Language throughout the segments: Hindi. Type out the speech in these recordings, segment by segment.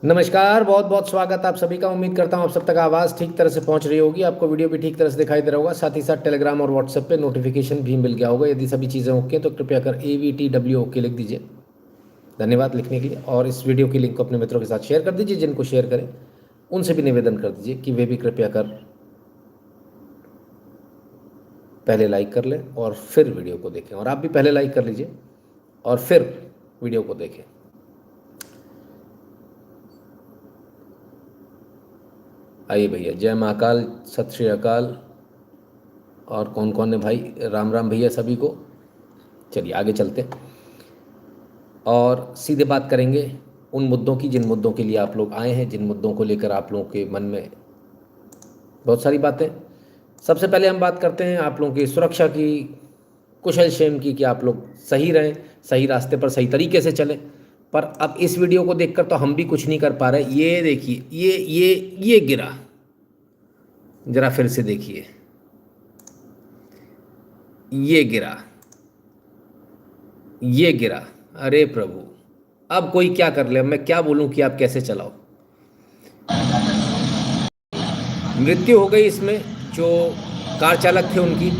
नमस्कार, बहुत बहुत स्वागत आप सभी का। उम्मीद करता हूँ आप सब तक आवाज़ ठीक तरह से पहुँच रही होगी, आपको वीडियो भी ठीक तरह से दिखाई दे रहा होगा, साथ ही साथ टेलीग्राम और व्हाट्सएप पे नोटिफिकेशन भी मिल गया होगा। यदि सभी चीज़ें ओके तो कृपया कर AVTW ओके लिख दीजिए। धन्यवाद लिखने के लिए। और इस वीडियो की लिंक को अपने मित्रों के साथ शेयर कर दीजिए। जिनको शेयर करें उनसे भी निवेदन कर दीजिए कि वे भी कृपया कर पहले लाइक कर लें और फिर वीडियो को देखें, और आप भी पहले लाइक कर लीजिए और फिर वीडियो को देखें। आइए भैया, जय महाकाल, सत श्री अकाल। और कौन कौन है भाई, राम राम भैया सभी को। चलिए आगे चलते हैं और सीधे बात करेंगे उन मुद्दों की जिन मुद्दों के लिए आप लोग आए हैं, जिन मुद्दों को लेकर आप लोगों के मन में बहुत सारी बातें। सबसे पहले हम बात करते हैं आप लोगों की सुरक्षा की, कुशल क्षेम की, कि आप लोग सही रहें, सही रास्ते पर सही तरीके से चलें। पर अब इस वीडियो को देखकर तो हम भी कुछ नहीं कर पा रहे। ये देखिए, ये गिरा, जरा फिर से देखिए, ये गिरा, ये गिरा। अरे प्रभु, अब कोई क्या कर ले, अब मैं क्या बोलूं कि आप कैसे चलाओ। मृत्यु हो गई इसमें, जो कार चालक थे उनकी।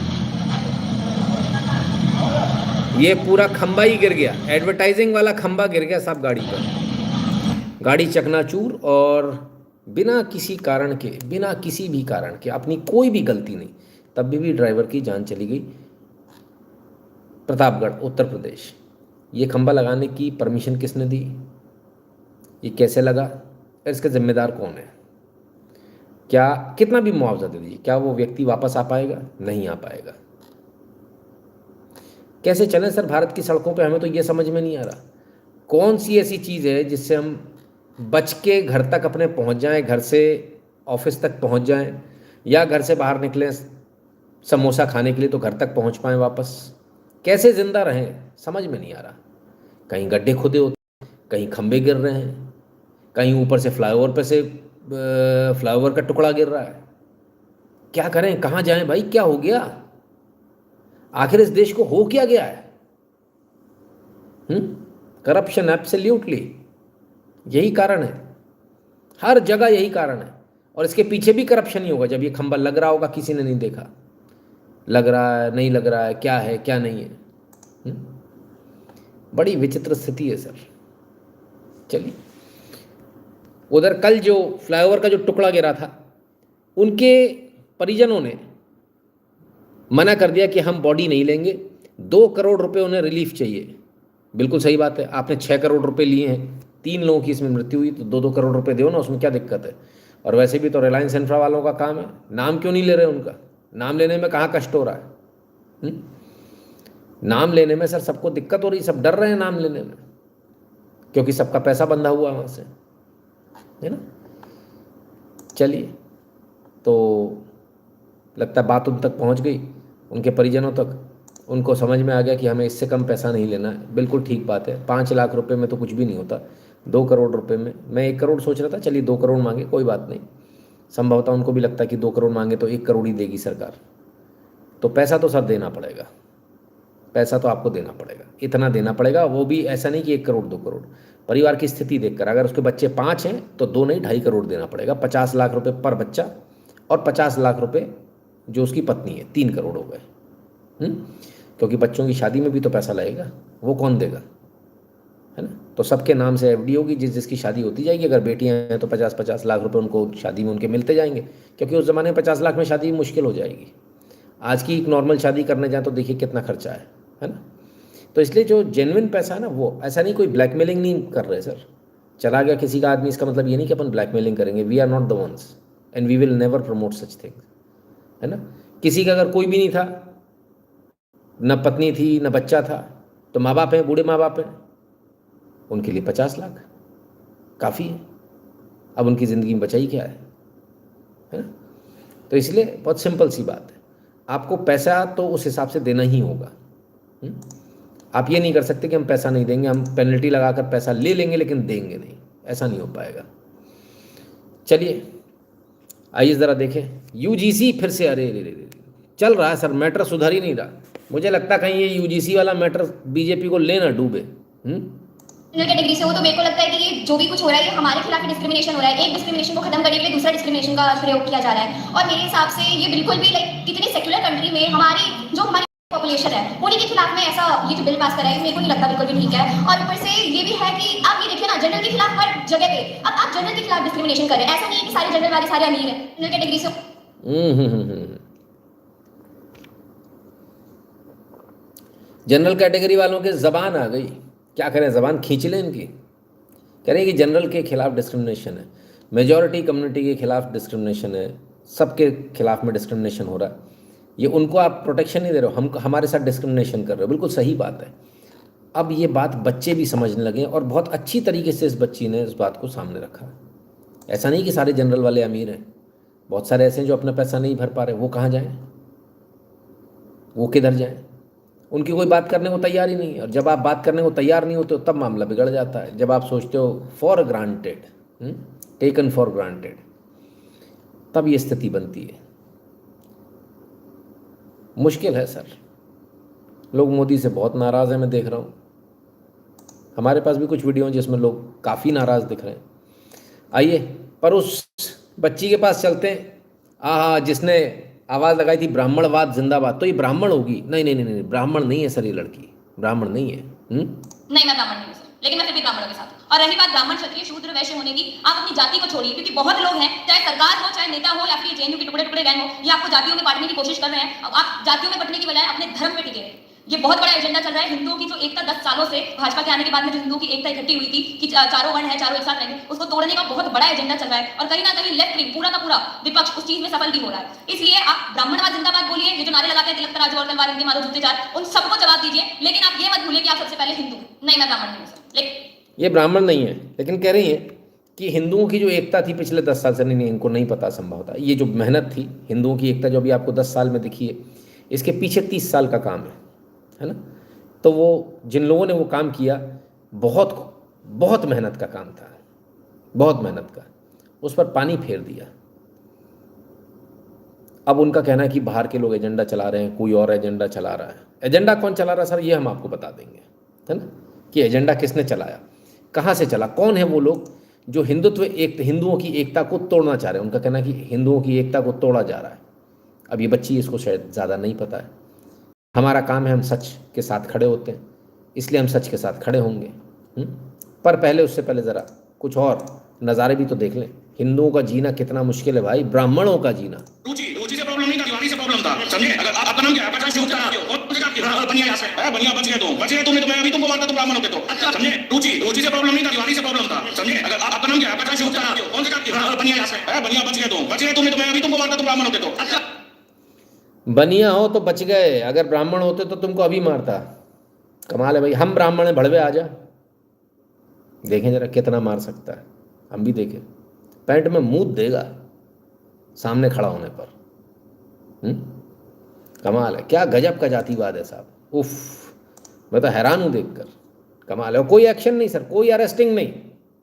ये पूरा खंबा ही गिर गया, एडवर्टाइजिंग वाला खंबा गिर गया साहब गाड़ी पर। गाड़ी चकनाचूर, और बिना किसी कारण के, बिना किसी भी कारण के, अपनी कोई भी गलती नहीं, तब भी ड्राइवर की जान चली गई। प्रतापगढ़, उत्तर प्रदेश। ये खंबा लगाने की परमिशन किसने दी, ये कैसे लगा, और इसका जिम्मेदार कौन है। क्या कितना भी मुआवजा दे दीजिए, क्या वो व्यक्ति वापस आ पाएगा? नहीं आ पाएगा। कैसे चलें सर भारत की सड़कों पे, हमें तो ये समझ में नहीं आ रहा। कौन सी ऐसी चीज़ है जिससे हम बच के घर तक अपने पहुंच जाएं, घर से ऑफिस तक पहुंच जाएं, या घर से बाहर निकलें समोसा खाने के लिए तो घर तक पहुंच पाएं वापस। कैसे जिंदा रहें, समझ में नहीं आ रहा। कहीं गड्ढे खुदे होते, कहीं खंबे गिर रहे हैं, कहीं ऊपर से फ्लाईओवर पे से फ्लाईओवर का टुकड़ा गिर रहा है। क्या करें, कहाँ जाएं भाई, क्या हो गया आखिर, इस देश को हो क्या गया है? करप्शन, एब्सोल्युटली यही कारण है, हर जगह यही कारण है। और इसके पीछे भी करप्शन ही होगा। जब ये खंबा लग रहा होगा, किसी ने नहीं देखा, लग रहा है नहीं लग रहा है क्या नहीं है। हुँ? बड़ी विचित्र स्थिति है सर। चलिए, उधर कल जो फ्लाईओवर का जो टुकड़ा गिरा था, उनके परिजनों ने मना कर दिया कि हम बॉडी नहीं लेंगे। 2 करोड़ रुपए उन्हें रिलीफ चाहिए। बिल्कुल सही बात है, आपने 6 करोड़ रुपए लिए हैं, 3 लोगों की इसमें मृत्यु हुई, तो 2-2 करोड़ रुपए दो ना, उसमें क्या दिक्कत है। और वैसे भी तो रिलायंस इंफ्रा वालों का काम है, नाम क्यों नहीं ले रहे उनका? नाम लेने में कहाँ कष्ट हो रहा है? हुँ? नाम लेने में सर सबको दिक्कत हो रही, सब डर रहे हैं नाम लेने में, क्योंकि सबका पैसा बंधा हुआ है वहाँ से, है ना। चलिए, तो लगता है बात उन तक पहुँच गई, उनके परिजनों तक। उनको समझ में आ गया कि हमें इससे कम पैसा नहीं लेना है। बिल्कुल ठीक बात है, 5 लाख रुपए में तो कुछ भी नहीं होता। 2 करोड़ रुपए में, मैं 1 करोड़ सोच रहा था, चलिए 2 करोड़ मांगे, कोई बात नहीं। संभवतः उनको भी लगता है कि 2 करोड़ मांगे तो 1 करोड़ ही देगी सरकार। तो पैसा तो सर देना पड़ेगा, पैसा तो आपको देना पड़ेगा, इतना देना पड़ेगा। वो भी ऐसा नहीं कि 1 करोड़ 2 करोड़, परिवार की स्थिति देखकर। अगर उसके बच्चे 5 हैं तो 2 नहीं 2.5 करोड़ देना पड़ेगा। 50 लाख रुपए पर बच्चा, और 50 लाख रुपए जो उसकी पत्नी है, 3 करोड़ हो गए। क्योंकि बच्चों की शादी में भी तो पैसा लगेगा, वो कौन देगा, है ना। तो सबके नाम से एफडी होगी, जिस जिसकी शादी होती जाएगी। अगर बेटियां हैं तो 50-50 लाख रुपए उनको शादी में उनके मिलते जाएंगे, क्योंकि उस ज़माने में 50 लाख में शादी मुश्किल हो जाएगी। आज की एक नॉर्मल शादी करने जाए तो देखिए कितना खर्चा है ना। तो इसलिए जो जेन्युइन पैसा है ना, वो ऐसा नहीं, कोई ब्लैकमेलिंग नहीं कर रहे सर। चला गया किसी का आदमी, इसका मतलब ये नहीं कि अपन ब्लैकमेलिंग करेंगे। We are not the ones and we will never promote such things, है ना। किसी का अगर कोई भी नहीं था, न पत्नी थी न बच्चा था, तो माँ बाप हैं, बूढ़े माँ बाप हैं, उनके लिए 50 लाख काफ़ी है। अब उनकी ज़िंदगी में बचा ही क्या है ना। तो इसलिए बहुत सिंपल सी बात है, आपको पैसा तो उस हिसाब से देना ही होगा। आप ये नहीं कर सकते कि हम पैसा नहीं देंगे, हम पेनल्टी लगाकर पैसा ले लेंगे लेकिन देंगे नहीं, ऐसा नहीं हो पाएगा। चलिए आइए ज़रा देखें, यूजीसी फिर से, अरे रे रे रे, चल रहा है सर, मैटर सुधर ही नहीं रहा। मुझे लगता कहीं ये यूजीसी वाला मैटर बीजेपी को लेना डूबे। कैटेगरी से हो तो मेरे को लगता है कि ये जो भी कुछ हो रहा है ये हमारे खिलाफ डिस्क्रिमिनेशन हो रहा है। एक डिस्क्रिमिनेशन को खत्म करने के लिए दूसरा डिस्क्रिमिनेशन का प्रयोग किया जा रहा है और मेरे हिसाब से ये बिल्कुल भी लाइक इतनी सेक्युलर कंट्री में हमारी पॉपुलेशन है उन्हीं के खिलाफ में ऐसा ये जो बिल पास करा है मेरे को नहीं लगता बिल्कुल भी ठीक है। और ऊपर से ये भी है कि आप ये देखिए ना जनरल के खिलाफ हर जगह पे अब आप जनरल के खिलाफ डिस्क्रिमिनेशन कर रहे हैं। ऐसा नहीं है कि सारे जनरल वाले सारे अमीर हैं। जनरल कैटेगरी से जनरल कैटेगरी वालों के ज़बान आ गई, क्या करें, ज़बान खींच लें इनकी। कह रहे हैं कि जनरल के खिलाफ डिस्क्रिमिनेशन है, मेजॉरिटी कम्युनिटी के खिलाफ डिस्क्रिमिनेशन है, सबके खिलाफ में डिस्क्रिमिनेशन हो रहा है। ये उनको आप प्रोटेक्शन नहीं दे रहे हो, हम हमारे साथ डिस्क्रिमिनेशन कर रहे हो। बिल्कुल सही बात है। अब ये बात बच्चे भी समझने लगे और बहुत अच्छी तरीके से इस बच्ची ने इस बात को सामने रखा। ऐसा नहीं कि सारे जनरल वाले अमीर हैं, बहुत सारे ऐसे हैं जो अपना पैसा नहीं भर पा रहे। वो कहाँ जाएं, वो किधर जाएं? उनकी कोई बात करने को तैयार ही नहीं है। और जब आप बात करने को तैयार नहीं होते हो तब मामला बिगड़ जाता है। जब आप सोचते हो for granted, taken for granted, तब ये स्थिति बनती है। मुश्किल है सर। लोग मोदी से बहुत नाराज़ हैं, मैं देख रहा हूँ। हमारे पास भी कुछ वीडियो हैं जिसमें लोग काफ़ी नाराज़ दिख रहे हैं। आइए पर उस बच्ची के पास चलते हैं। हाँ, जिसने आवाज़ लगाई थी ब्राह्मणवाद जिंदाबाद, तो ये ब्राह्मण होगी? नहीं नहीं नहीं नहीं, ब्राह्मण नहीं है सर, ये लड़की ब्राह्मण नहीं है। नहीं, मैं ब्राह्मण नहीं हूँ सर, लेकिन मैं फिर भी ब्राह्मणों के साथ हूँ। और रही बात ब्राह्मण क्षत्रिय शूद्र वैश्य होने की, आप अपनी जाति को छोड़िए, क्योंकि बहुत लोग हैं, चाहे सरकार हो चाहे नेता हो या फिर जेएनयू के टुकड़े टुकड़े गैंग हो, ये आपको जातियों में बांटने की कोशिश कर रहे हैं। अब आप जातियों में बंटने की बजाय अपने धर्म पे टिके हैं। ये बहुत बड़ा एजेंडा चल रहा है। हिंदुओं की जो एकता 10 सालों से भाजपा के आने के बाद में जो हिंदुओं की एकता इकट्ठी हुई थी कि चारों वर्ण है, चारों एक साथ रहेंगे, उसको तोड़ने का बहुत बड़ा एजेंडा चल रहा है। और कहीं ना कहीं लेफ्ट विंग पूरा का पूरा विपक्ष उस चीज में सफल भी हो रहा है। इसलिए आप ब्राह्मणवाद जिंदाबाद बोलिए, ये जो नारे लगाते हैं तिलक तराजू और तलवार इनके मारो जूते चार, उन सबको जवाब दीजिए, लेकिन आप ये मत भूलिए कि आप सबसे पहले हिंदू। नहीं, मैं ब्राह्मण नहीं हूँ सर, लेकिन ये ब्राह्मण नहीं है, लेकिन कह रही हैं कि हिंदुओं की जो एकता थी पिछले 10 साल से, नहीं नहीं, इनको नहीं पता संभव था। ये जो मेहनत थी हिंदुओं की एकता जो अभी आपको 10 साल में दिखी है, इसके पीछे 30 साल का काम है ना। तो वो जिन लोगों ने वो काम किया, बहुत बहुत मेहनत का काम था, बहुत मेहनत का, उस पर पानी फेर दिया। अब उनका कहना है कि बाहर के लोग एजेंडा चला रहे हैं, कोई और एजेंडा चला रहा है। एजेंडा कौन चला रहा है सर, ये हम आपको बता देंगे, है ना, कि एजेंडा किसने चलाया, कहाँ से चला, कौन है वो लोग जो हिंदुओं की एकता को तोड़ना चाह रहे हैं। उनका कहना है कि हिंदुओं की एकता को तोड़ा जा रहा है। अब ये बच्ची, इसको शायद ज़्यादा नहीं पता है। हमारा काम है, हम सच के साथ खड़े होते हैं, इसलिए हम सच के साथ खड़े होंगे। पर पहले, उससे पहले ज़रा कुछ और नज़ारे भी तो देख लें। हिंदुओं का जीना कितना मुश्किल है भाई, ब्राह्मणों का जीना। रुचि से प्रॉब्लम नहीं था, दीवानी से प्रॉब्लम था, समझे। अगर आपका नाम क्या है, पचास शुरू करा और मुझे क्या बनिया यहाँ से है, बनिया बच गए तुम तो मैं अभी तुमको मारता, तुम ब्राह्मण होते तो, अच्छा समझे। रुचि से प्रॉब्लम नहीं था, दीवानी से प्रॉब्लम था, समझे। अगर आपका नाम क्या है, पचास शुरू करा कौन से क्या बनिया यहाँ से है, बनिया बच गए तुम तो मैं अभी तुमको मारता, तुम ब्राह्मण होते तो, अच्छा। बनिया हो तो बच गए, अगर ब्राह्मण होते तो तुमको अभी मारता। कमाल है भाई। हम ब्राह्मण हैं, भड़वे आ जा, देखें जरा कितना मार सकता है, हम भी देखें। पैंट में मूत देगा सामने खड़ा होने पर। कमाल है, क्या गजब का जातिवाद है साहब, उफ। मैं तो हैरान हूँ देखकर, कमाल है। और कोई एक्शन नहीं सर, कोई अरेस्टिंग नहीं।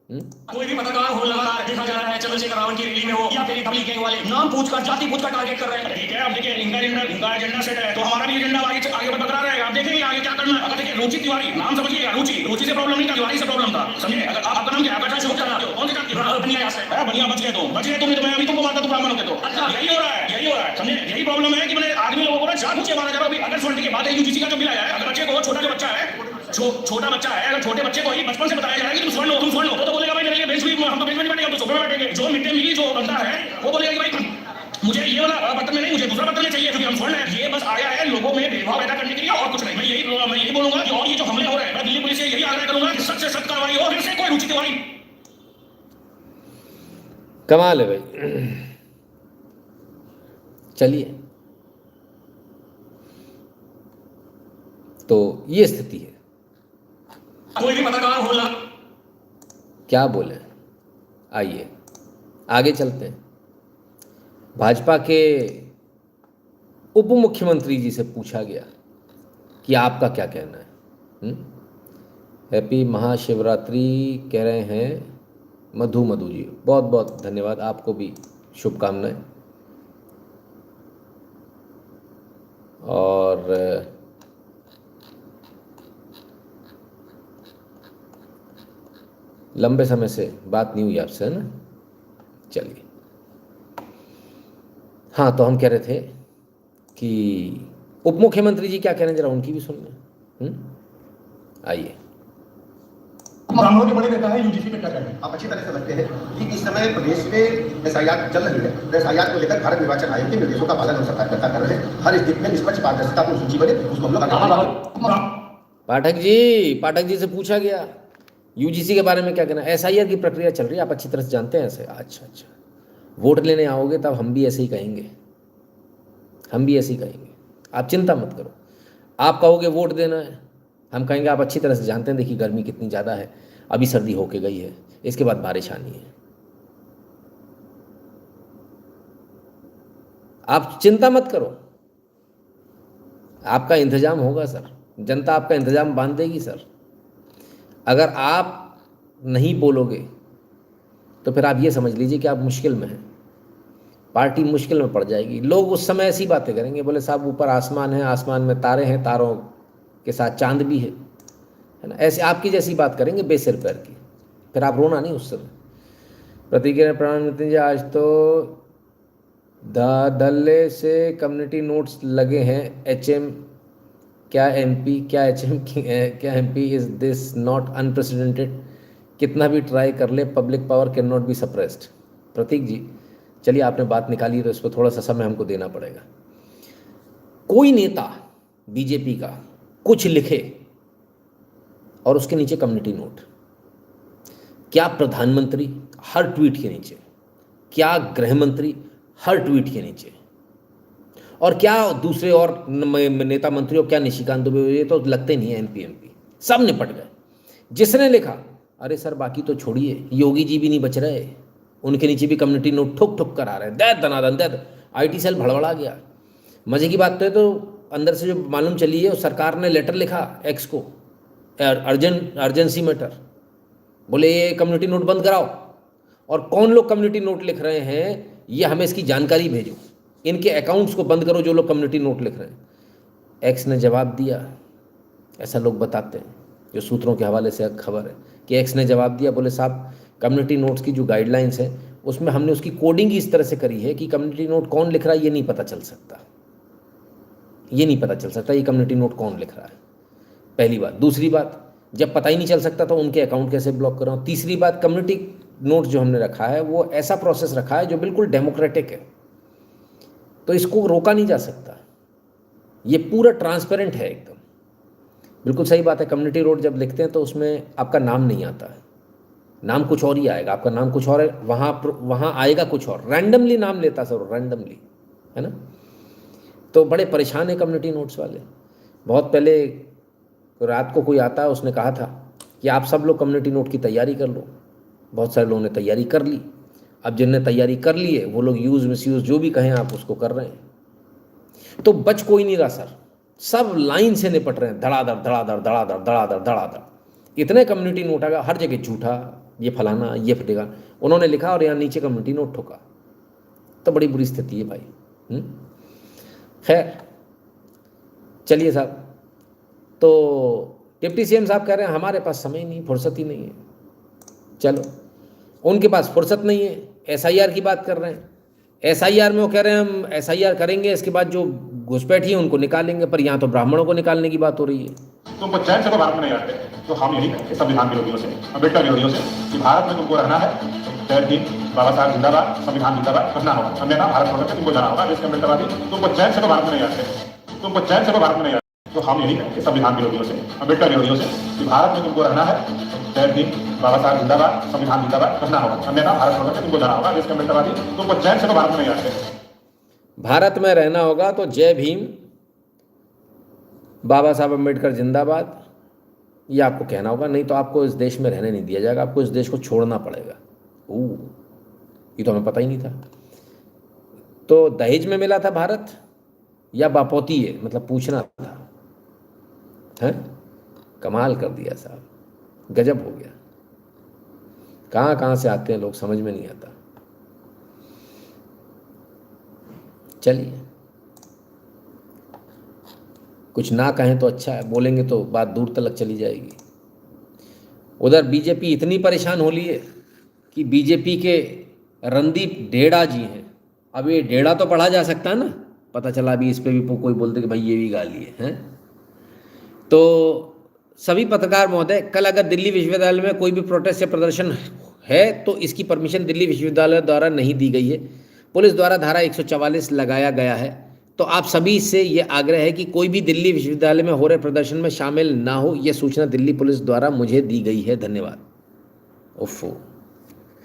कोई भी पत्रकार हो, लगातार देखा जा रहा है चंद्रशेखर रावण की रैली में हो या फिर पब्लिक गैंग वाले नाम पूछकर जाति पूछकर टारगेट कर रहे हैं। ठीक है, अब देखिए इनका एजेंडा सेट है, तो हमारा भी एजेंडा आगे बरकरार रहेगा। आप देखेंगे आगे क्या करना है। अगर देखिए रुचि तिवारी, नाम समझिएगा, रुचि से प्रॉब्लम नहीं था, तिवारी से प्रॉब्लम था, समझे। अगर आपका नाम क्या है, पचास शुरू करा कौन से बनिया यहाँ से है, बनिया बच गए तुम तो मैं अभी तुमको मारता, तुम ब्राह्मण होते तो, अच्छा। यही हो रहा है, समझे। यही प्रॉब्लम है कि मैंने आदमी लोगों को ना जान पूछे मारा जा रहा है। अगर सुनने के बाद यूजीसी का जो बिल आया है, अगर बच्चे को छोटा बच्चा है, छोटा बच्चा है, अगर छोटे बच्चे को ही बचपन से बताया जाए कि तुम स्वर्ण हो, तो बोलेगा भाई मेरे लिए बेंच भी, हम तो बेंच में नहीं बैठेंगे, हम तो सोफे में बैठेंगे। जो मिड डे मील जो बनता है वो बोलेगा कि भाई मुझे ये वाला बर्तन में नहीं, मुझे दूसरा बर्तन में चाहिए क्योंकि हम स्वर्ण है। ये बस आया है लोगों में भेदभाव पैदा करने के लिए और कुछ नहीं। मैं यही बोलूंगा कि और ये जो हमले हो रहे हैं, मैं दिल्ली पुलिस से यही आग्रह करूंगा कि सख्त से सख्त कार्रवाई हो, फिर से कोई रुचि तिवारी। कमाल है भाई। चलिए, तो ये स्थिति है। कोई भी पत्रकार हो, क्या बोले, आइए आगे चलते हैं। भाजपा के उप मुख्यमंत्री जी से पूछा गया कि आपका क्या कहना है। हैप्पी महाशिवरात्रि कह रहे हैं मधु जी, बहुत बहुत धन्यवाद, आपको भी शुभकामनाएं। और लंबे समय से बात नहीं हुई आपसे, है ना? चलिए, हाँ, तो हम कह रहे थे कि उप मुख्यमंत्री जी क्या कह रहे हैं, जरा उनकी भी सुन लें। आइए। ब्राह्मणों के बड़े नेता है, यूजीसी पे क्या कहना है? आप अच्छी तरह समझते हैं कि इस समय प्रदेश में एसआईआर चल रही है, तो एसआईआर को लेकर भारत निर्वाचन आयोग के निर्देशों का पालन हम सरकार कर रहे हैं। हर स्थिति में निष्पक्ष पारदर्शितापूर्ण सूची बने, उसको हम लोग पाठक जी से पूछा गया यूजीसी के बारे में क्या कहना है। एसआईआर की प्रक्रिया चल रही है, आप अच्छी तरह से जानते हैं ऐसे। अच्छा, वोट लेने आओगे तब हम भी ऐसे ही कहेंगे, हम भी ऐसे ही कहेंगे, आप चिंता मत करो। आप कहोगे वोट देना है, हम कहेंगे आप अच्छी तरह से जानते हैं, देखिए गर्मी कितनी ज़्यादा है, अभी सर्दी होके गई है, इसके बाद बारिश आनी है। आप चिंता मत करो, आपका इंतजाम होगा सर, जनता आपका इंतजाम बांध देगी सर। अगर आप नहीं बोलोगे तो फिर आप ये समझ लीजिए कि आप मुश्किल में हैं, पार्टी मुश्किल में पड़ जाएगी। लोग उस समय ऐसी बातें करेंगे, बोले साहब ऊपर आसमान है, आसमान में तारे हैं, तारों के साथ चांद भी है ना, ऐसे आपकी जैसी बात करेंगे बेसिर पैर की, फिर आप रोना नहीं उस समय। प्रतिक्रिया प्रधानमंत्री जी, आज तो धल्ले से कम्युनिटी नोट्स लगे हैं, एचएम क्या एमपी, क्या एचएम क्या MP, is this not unprecedented? कितना भी ट्राई कर ले, public power can not be suppressed. Prateek ji, चलिए आपने बात निकाली तो इस पर थोड़ा सा समय हमको देना पड़ेगा। कोई नेता बीजेपी का कुछ लिखे और उसके नीचे कम्युनिटी नोट, क्या प्रधानमंत्री हर ट्वीट के नीचे, क्या गृह मंत्री हर ट्वीट के नीचे, और क्या दूसरे और नेता मंत्री, और क्या निशिकांत दुबे, ये तो लगते नहीं है एमपी, सब निपट गए। जिसने लिखा, अरे सर बाकी तो छोड़िए, योगी जी भी नहीं बच रहे, उनके नीचे भी कम्युनिटी नोट ठुक ठुक कर आ रहे हैं, दैत दनादन दैत। आईटी सेल भड़बड़ा गया। मजे की बात तो है, तो अंदर से जो मालूम चली है, सरकार ने लेटर लिखा एक्स को, अर्जेंसी मैटर, बोले ये कम्युनिटी नोट बंद कराओ, और कौन लोग कम्युनिटी नोट लिख रहे हैं ये हमें इसकी जानकारी भेजो, इनके अकाउंट्स को बंद करो जो लोग कम्युनिटी नोट लिख रहे हैं। एक्स ने जवाब दिया, ऐसा लोग बताते हैं, जो सूत्रों के हवाले से खबर है कि एक्स ने जवाब दिया, बोले साहब कम्युनिटी नोट्स की जो गाइडलाइंस है उसमें हमने उसकी कोडिंग इस तरह से करी है कि कम्युनिटी नोट कौन लिख रहा है ये नहीं पता चल सकता, ये नहीं पता चल सकता ये कम्युनिटी नोट कौन लिख रहा है, पहली बात। दूसरी बात, जब पता ही नहीं चल सकता तो उनके अकाउंट कैसे ब्लॉक कर रहा हूँ। तीसरी बात, कम्युनिटी नोट जो हमने रखा है वो ऐसा प्रोसेस रखा है जो बिल्कुल डेमोक्रेटिक है, तो इसको रोका नहीं जा सकता, ये पूरा ट्रांसपेरेंट है एकदम। बिल्कुल सही बात है, कम्युनिटी नोट जब लिखते हैं तो उसमें आपका नाम नहीं आता है, नाम कुछ और ही आएगा, आपका नाम कुछ और है, वहाँ आएगा कुछ और, रैंडमली नाम लेता सर, रैंडमली, है ना। तो बड़े परेशान है कम्युनिटी नोट्स वाले। बहुत पहले रात को कोई आता है, उसने कहा था कि आप सब लोग कम्युनिटी नोट की तैयारी कर लो। बहुत सारे लोगों ने तैयारी कर ली, अब जिनने तैयारी कर ली है वो लोग यूज़ मिसयूज़ जो भी कहें आप उसको कर रहे हैं, तो बच कोई नहीं रहा सर, सब लाइन से निपट रहे हैं, धड़ाधड़ धड़ाधड़ धड़ाधड़ धड़ाधड़ धड़ाधड़। इतने कम्युनिटी नोट आ गया, हर जगह झूठा, ये फलाना, ये फटेगा, उन्होंने लिखा और यहाँ नीचे कम्युनिटी नोट ठोका, तो बड़ी बुरी स्थिति है भाई। खैर चलिए साहब, तो डिप्टी सीएम साहब कह रहे हैं हमारे पास समय नहीं, फुर्सत ही नहीं है। चलो, उनके पास फुर्सत नहीं है, एसआईआर की बात कर रहे हैं, एसआईआर में वो कह रहे हैं हम एसआईआर करेंगे, इसके बाद जो घुसपैठी है उनको निकालेंगे, पर यहाँ तो ब्राह्मणों को निकालने की बात हो रही है। तुमको चैन से तो भारत में नहीं रहते, तो हम यही कहेंगे संविधान विरोधियों से, अम्बेडकर विरोधियों से, कि भारत में तुमको रहना है, जय भीम, बाबा साहब जिंदाबाद, संविधान जिंदाबाद करना होगा, अन्यथा भारत छोड़ के तुमको जाना होगा। देश के अम्बेडकरवादी तुमको चैन से तो भारत में नहीं रहते, तुमको चैन से तो भारत में नहीं रहते, तो हम यही कहेंगे संविधान विरोधियों से, अम्बेडकर विरोधियों से, कि भारत में तुमको रहना है, जय भीम, बाबा साहब जिंदाबाद, संविधान जिंदाबाद करना होगा, अन्यथा भारत छोड़ के तुमको जाना होगा। देश के अम्बेडकरवादी तुमको चैन से तो भारत में नहीं रहते, भारत में रहना होगा तो जय भीम, बाबा साहब अम्बेडकर जिंदाबाद, ये आपको कहना होगा, नहीं तो आपको इस देश में रहने नहीं दिया जाएगा, आपको इस देश को छोड़ना पड़ेगा। ये तो हमें पता ही नहीं था। तो दहेज में मिला था भारत या बापोती है, मतलब पूछना था, हैं? कमाल कर दिया साहब, गजब हो गया। कहाँ कहाँ से आते हैं लोग, समझ में नहीं आता। चलिए, कुछ ना कहें तो अच्छा है, बोलेंगे तो बात दूर तक चली जाएगी। उधर बीजेपी इतनी परेशान हो ली है कि बीजेपी के रणदीप ढेड़ा जी हैं। अब ये ढेड़ा तो पढ़ा जा सकता है ना, पता चला अभी इस पे भी कोई बोलते कि भाई ये भी गाली है, हैं? तो सभी पत्रकार महोदय, कल अगर दिल्ली विश्वविद्यालय में कोई भी प्रोटेस्ट या प्रदर्शन है तो इसकी परमिशन दिल्ली विश्वविद्यालय द्वारा नहीं दी गई है। पुलिस द्वारा धारा 144 लगाया गया है। तो आप सभी से ये आग्रह है कि कोई भी दिल्ली विश्वविद्यालय में हो रहे प्रदर्शन में शामिल ना हो। यह सूचना दिल्ली पुलिस द्वारा मुझे दी गई है। धन्यवाद। उफ़ो,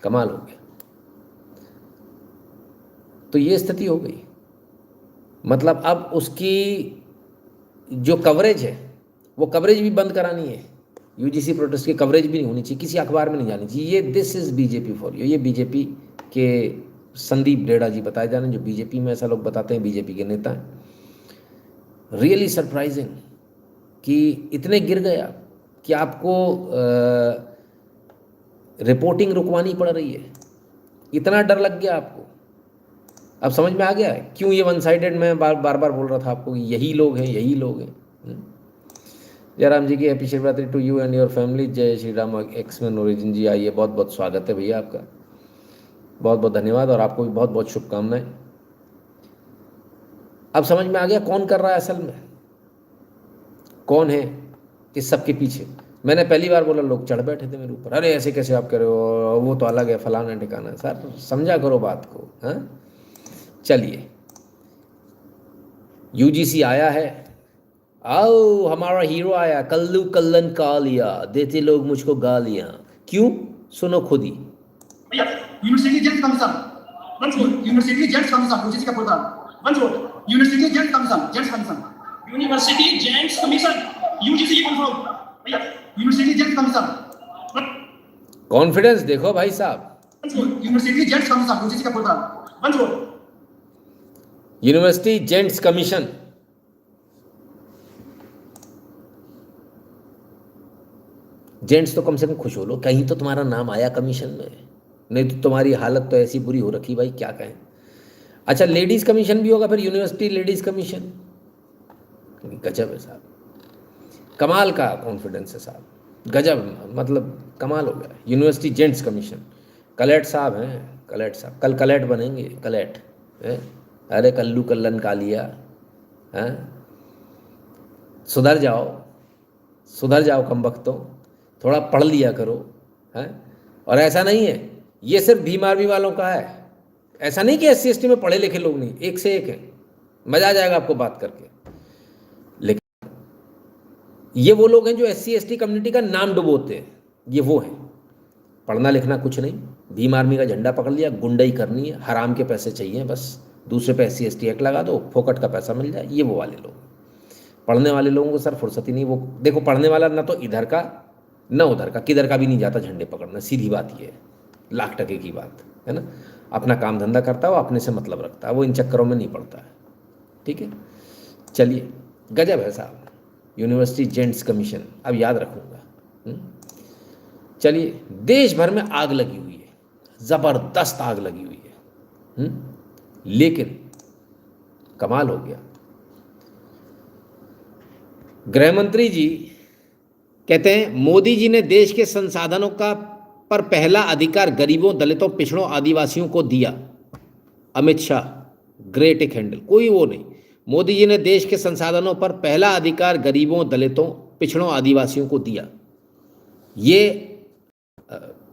कमाल हो गया। तो ये स्थिति हो गई। मतलब अब उसकी जो कवरेज है वो कवरेज भी बंद करानी है। यूजीसी प्रोटेस्ट की कवरेज भी नहीं होनी चाहिए, किसी अखबार में नहीं जानी चाहिए। ये this is BJP for you. ये बीजेपी के संदीप ढेड़ा जी बताए जा रहे हैं, जो बीजेपी में ऐसा लोग बताते हैं, बीजेपी के नेता हैं। रियली सरप्राइजिंग कि इतने गिर गया कि आपको रिपोर्टिंग रुकवानी पड़ रही है। इतना डर लग गया आपको। अब समझ में आ गया है क्यों ये वन साइडेड मैं बार बार बोल रहा था आपको कि यही लोग हैं, यही लोग हैं। जयराम जी की happy Shivratri to you and your family. जय श्री राम। एक्समैन ओरिजिन जी आइए, बहुत बहुत स्वागत है भैया आपका, बहुत बहुत धन्यवाद और आपको भी बहुत बहुत शुभकामनाएं। अब समझ में आ गया कौन कर रहा है असल में, कौन है इस सब के पीछे। मैंने पहली बार बोला, लोग चढ़ बैठे थे मेरे ऊपर, अरे ऐसे कैसे आप कर रहे हो, वो तो अलग है, फलाना ठिकाना। सर समझा करो बात को। हाँ चलिए, यूजीसी आया है। आओ हमारा हीरो आया, कल्लू कल्लन कालिया, देते लोग मुझको गालियां। क्यों? सुनो खुद ही। यूनिवर्सिटी जेंट्स कमीशन मंजूर। यूनिवर्सिटी जेंट्स कमीशन यूजीसी का प्रोग्राम मंजूर। University gents commission university gents commission UGC की कंफर्म भैया। यूनिवर्सिटी जेंट्स कमीशन कॉन्फिडेंस देखो भाई साहब। यूनिवर्सिटी जेंट्स कमीशन यूजीसी का प्रोग्राम मंजूर। यूनिवर्सिटी जेंट्स कमीशन, जेंट्स तो कम से कम खुश हो लो, कहीं तो तुम्हारा नाम आया कमीशन में, नहीं तो तुम्हारी हालत तो ऐसी बुरी हो रखी भाई, क्या कहें। अच्छा, लेडीज़ कमीशन भी होगा फिर, यूनिवर्सिटी लेडीज़ कमीशन। गजब है साहब, कमाल का कॉन्फिडेंस है साहब, गजब, मतलब कमाल हो गया। यूनिवर्सिटी जेंट्स कमीशन, कलेक्ट साहब हैं, कलेक्ट साहब कल कलेक्ट बनेंगे, कलेक्ट हैं। अरे कल्लू कल्लन कालिया, हैं सुधर जाओ, सुधर जाओ कम वक्तों, थोड़ा पढ़ लिया करो, हैं। और ऐसा नहीं है ये सिर्फ भीम आर्मी वालों का है, ऐसा नहीं कि SC ST में पढ़े लिखे लोग नहीं, एक से एक है, मजा आ जाएगा आपको बात करके। लेकिन ये वो लोग हैं जो SC ST कम्युनिटी का नाम डुबोते हैं, ये वो हैं। पढ़ना लिखना कुछ नहीं, भीम आर्मी का झंडा पकड़ लिया, गुंडाई करनी है, हराम के पैसे चाहिए बस, दूसरे पे SC ST एक्ट लगा दो, फोकट का पैसा मिल जाए, ये वो वाले लोग। पढ़ने वाले लोगों को सर फुर्सत ही नहीं। वो देखो, पढ़ने वाला ना तो इधर का न उधर का, किधर का भी नहीं जाता झंडे पकड़ना, सीधी बात ये है, लाख टके की बात है ना। अपना काम धंधा करता है, वो अपने से मतलब रखता है, वो इन चक्करों में नहीं पड़ता है। ठीक है, चलिए, गजब है साहब, यूनिवर्सिटी जेंट्स कमीशन, अब याद रखूँगा। चलिए, देश भर में आग लगी हुई है, ज़बरदस्त आग लगी हुई है। लेकिन कमाल हो गया, गृह मंत्री जी कहते हैं मोदी जी ने देश के संसाधनों का पर पहला अधिकार गरीबों, दलितों, पिछड़ों, आदिवासियों को दिया। अमित शाह ग्रेट एक हैंडल, कोई वो नहीं। मोदी जी ने देश के संसाधनों पर पहला अधिकार गरीबों, दलितों, पिछड़ों, आदिवासियों को दिया। ये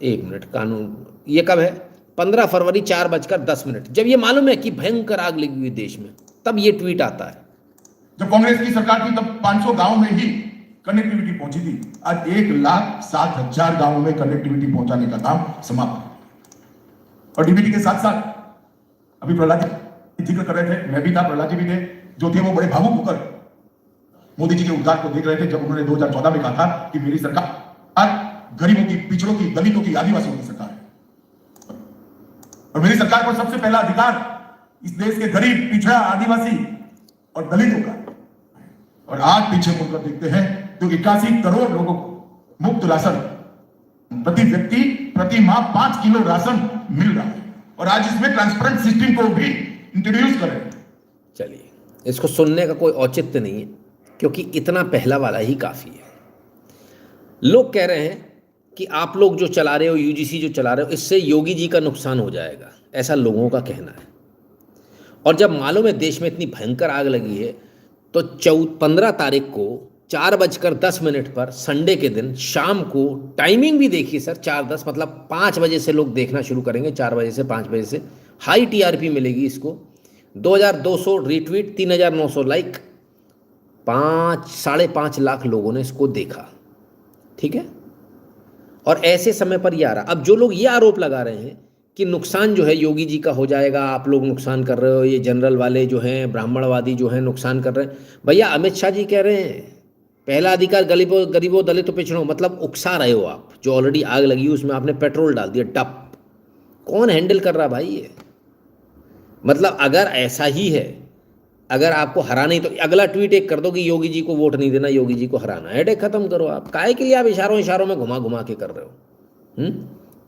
1 मिनट, कानून ये कब है? 15 फरवरी 4:10। जब ये मालूम है कि भयंकर आग लगी हुई देश में, तब ये ट्वीट आता है। जब कांग्रेस की सरकार थी तब 500 गांव में ही कनेक्टिविटी पहुंची थी। आज 1,07,000 गांवों में कनेक्टिविटी पहुंचाने का काम समाप्त। और डीबीटी के साथ साथ अभी प्रहलाद जी जिक्र कर रहे थे, मैं भी था, प्रहलाद जी भी थे, जो थे वो बड़े भावुक होकर मोदी जी के उद्गार को देख रहे थे जब उन्होंने 2014 में कहा था कि मेरी सरकार गरीबों की, पिछड़ों की, दलितों की, आदिवासियों की सरकार है और मेरी सरकार पर सबसे पहला अधिकार इस देश के गरीब, पिछड़ा, आदिवासी और दलितों का। और आज पीछे मुड़कर देखते हैं तो 81 करोड़ लोगों को मुफ्त राशन, प्रति व्यक्ति प्रति माह 5 किलो राशन मिल रहा है और आज इसमें ट्रांसपेरेंट सिस्टम को भी इंट्रोड्यूस करें। चलिए, इसको सुनने का कोई औचित्य नहीं है क्योंकि इतना पहला वाला ही काफी है। लोग कह रहे हैं कि आप लोग जो चला रहे हो, यूजीसी जो चला रहे हो, इससे योगी जी का नुकसान हो जाएगा, ऐसा लोगों का कहना है। और जब मालूम है देश में इतनी भयंकर आग लगी है, तो 15 तारीख को 4:10 पर संडे के दिन शाम को, टाइमिंग भी देखिए सर, 4:10 मतलब 5 बजे से लोग देखना शुरू करेंगे, 4 बजे से 5 बजे से हाई टीआरपी मिलेगी इसको, 2200 रीट्वीट, 3900 लाइक, 5.5 लाख लोगों ने इसको देखा, ठीक है। और ऐसे समय पर ये आ रहा, अब जो लोग ये आरोप लगा रहे हैं कि नुकसान जो है योगी जी का हो जाएगा, आप लोग नुकसान कर रहे हो, ये जनरल वाले जो हैं, ब्राह्मणवादी जो हैं नुकसान कर रहे हैं, भैया अमित शाह जी कह रहे हैं पहला अधिकार गरीबों दलितों पिछड़ों, मतलब उकसा रहे हो आप, जो ऑलरेडी आग लगी उसमें आपने पेट्रोल डाल दिया, टप। कौन हैंडल कर रहा भाई ये? मतलब अगर ऐसा ही है, अगर आपको हराना ही, तो अगला ट्वीट एक कर दो कि योगी जी को वोट नहीं देना, योगी जी को हराना, हेडेक खत्म करो। आप काहे के लिए आप इशारों में घुमा घुमा के कर रहे हो?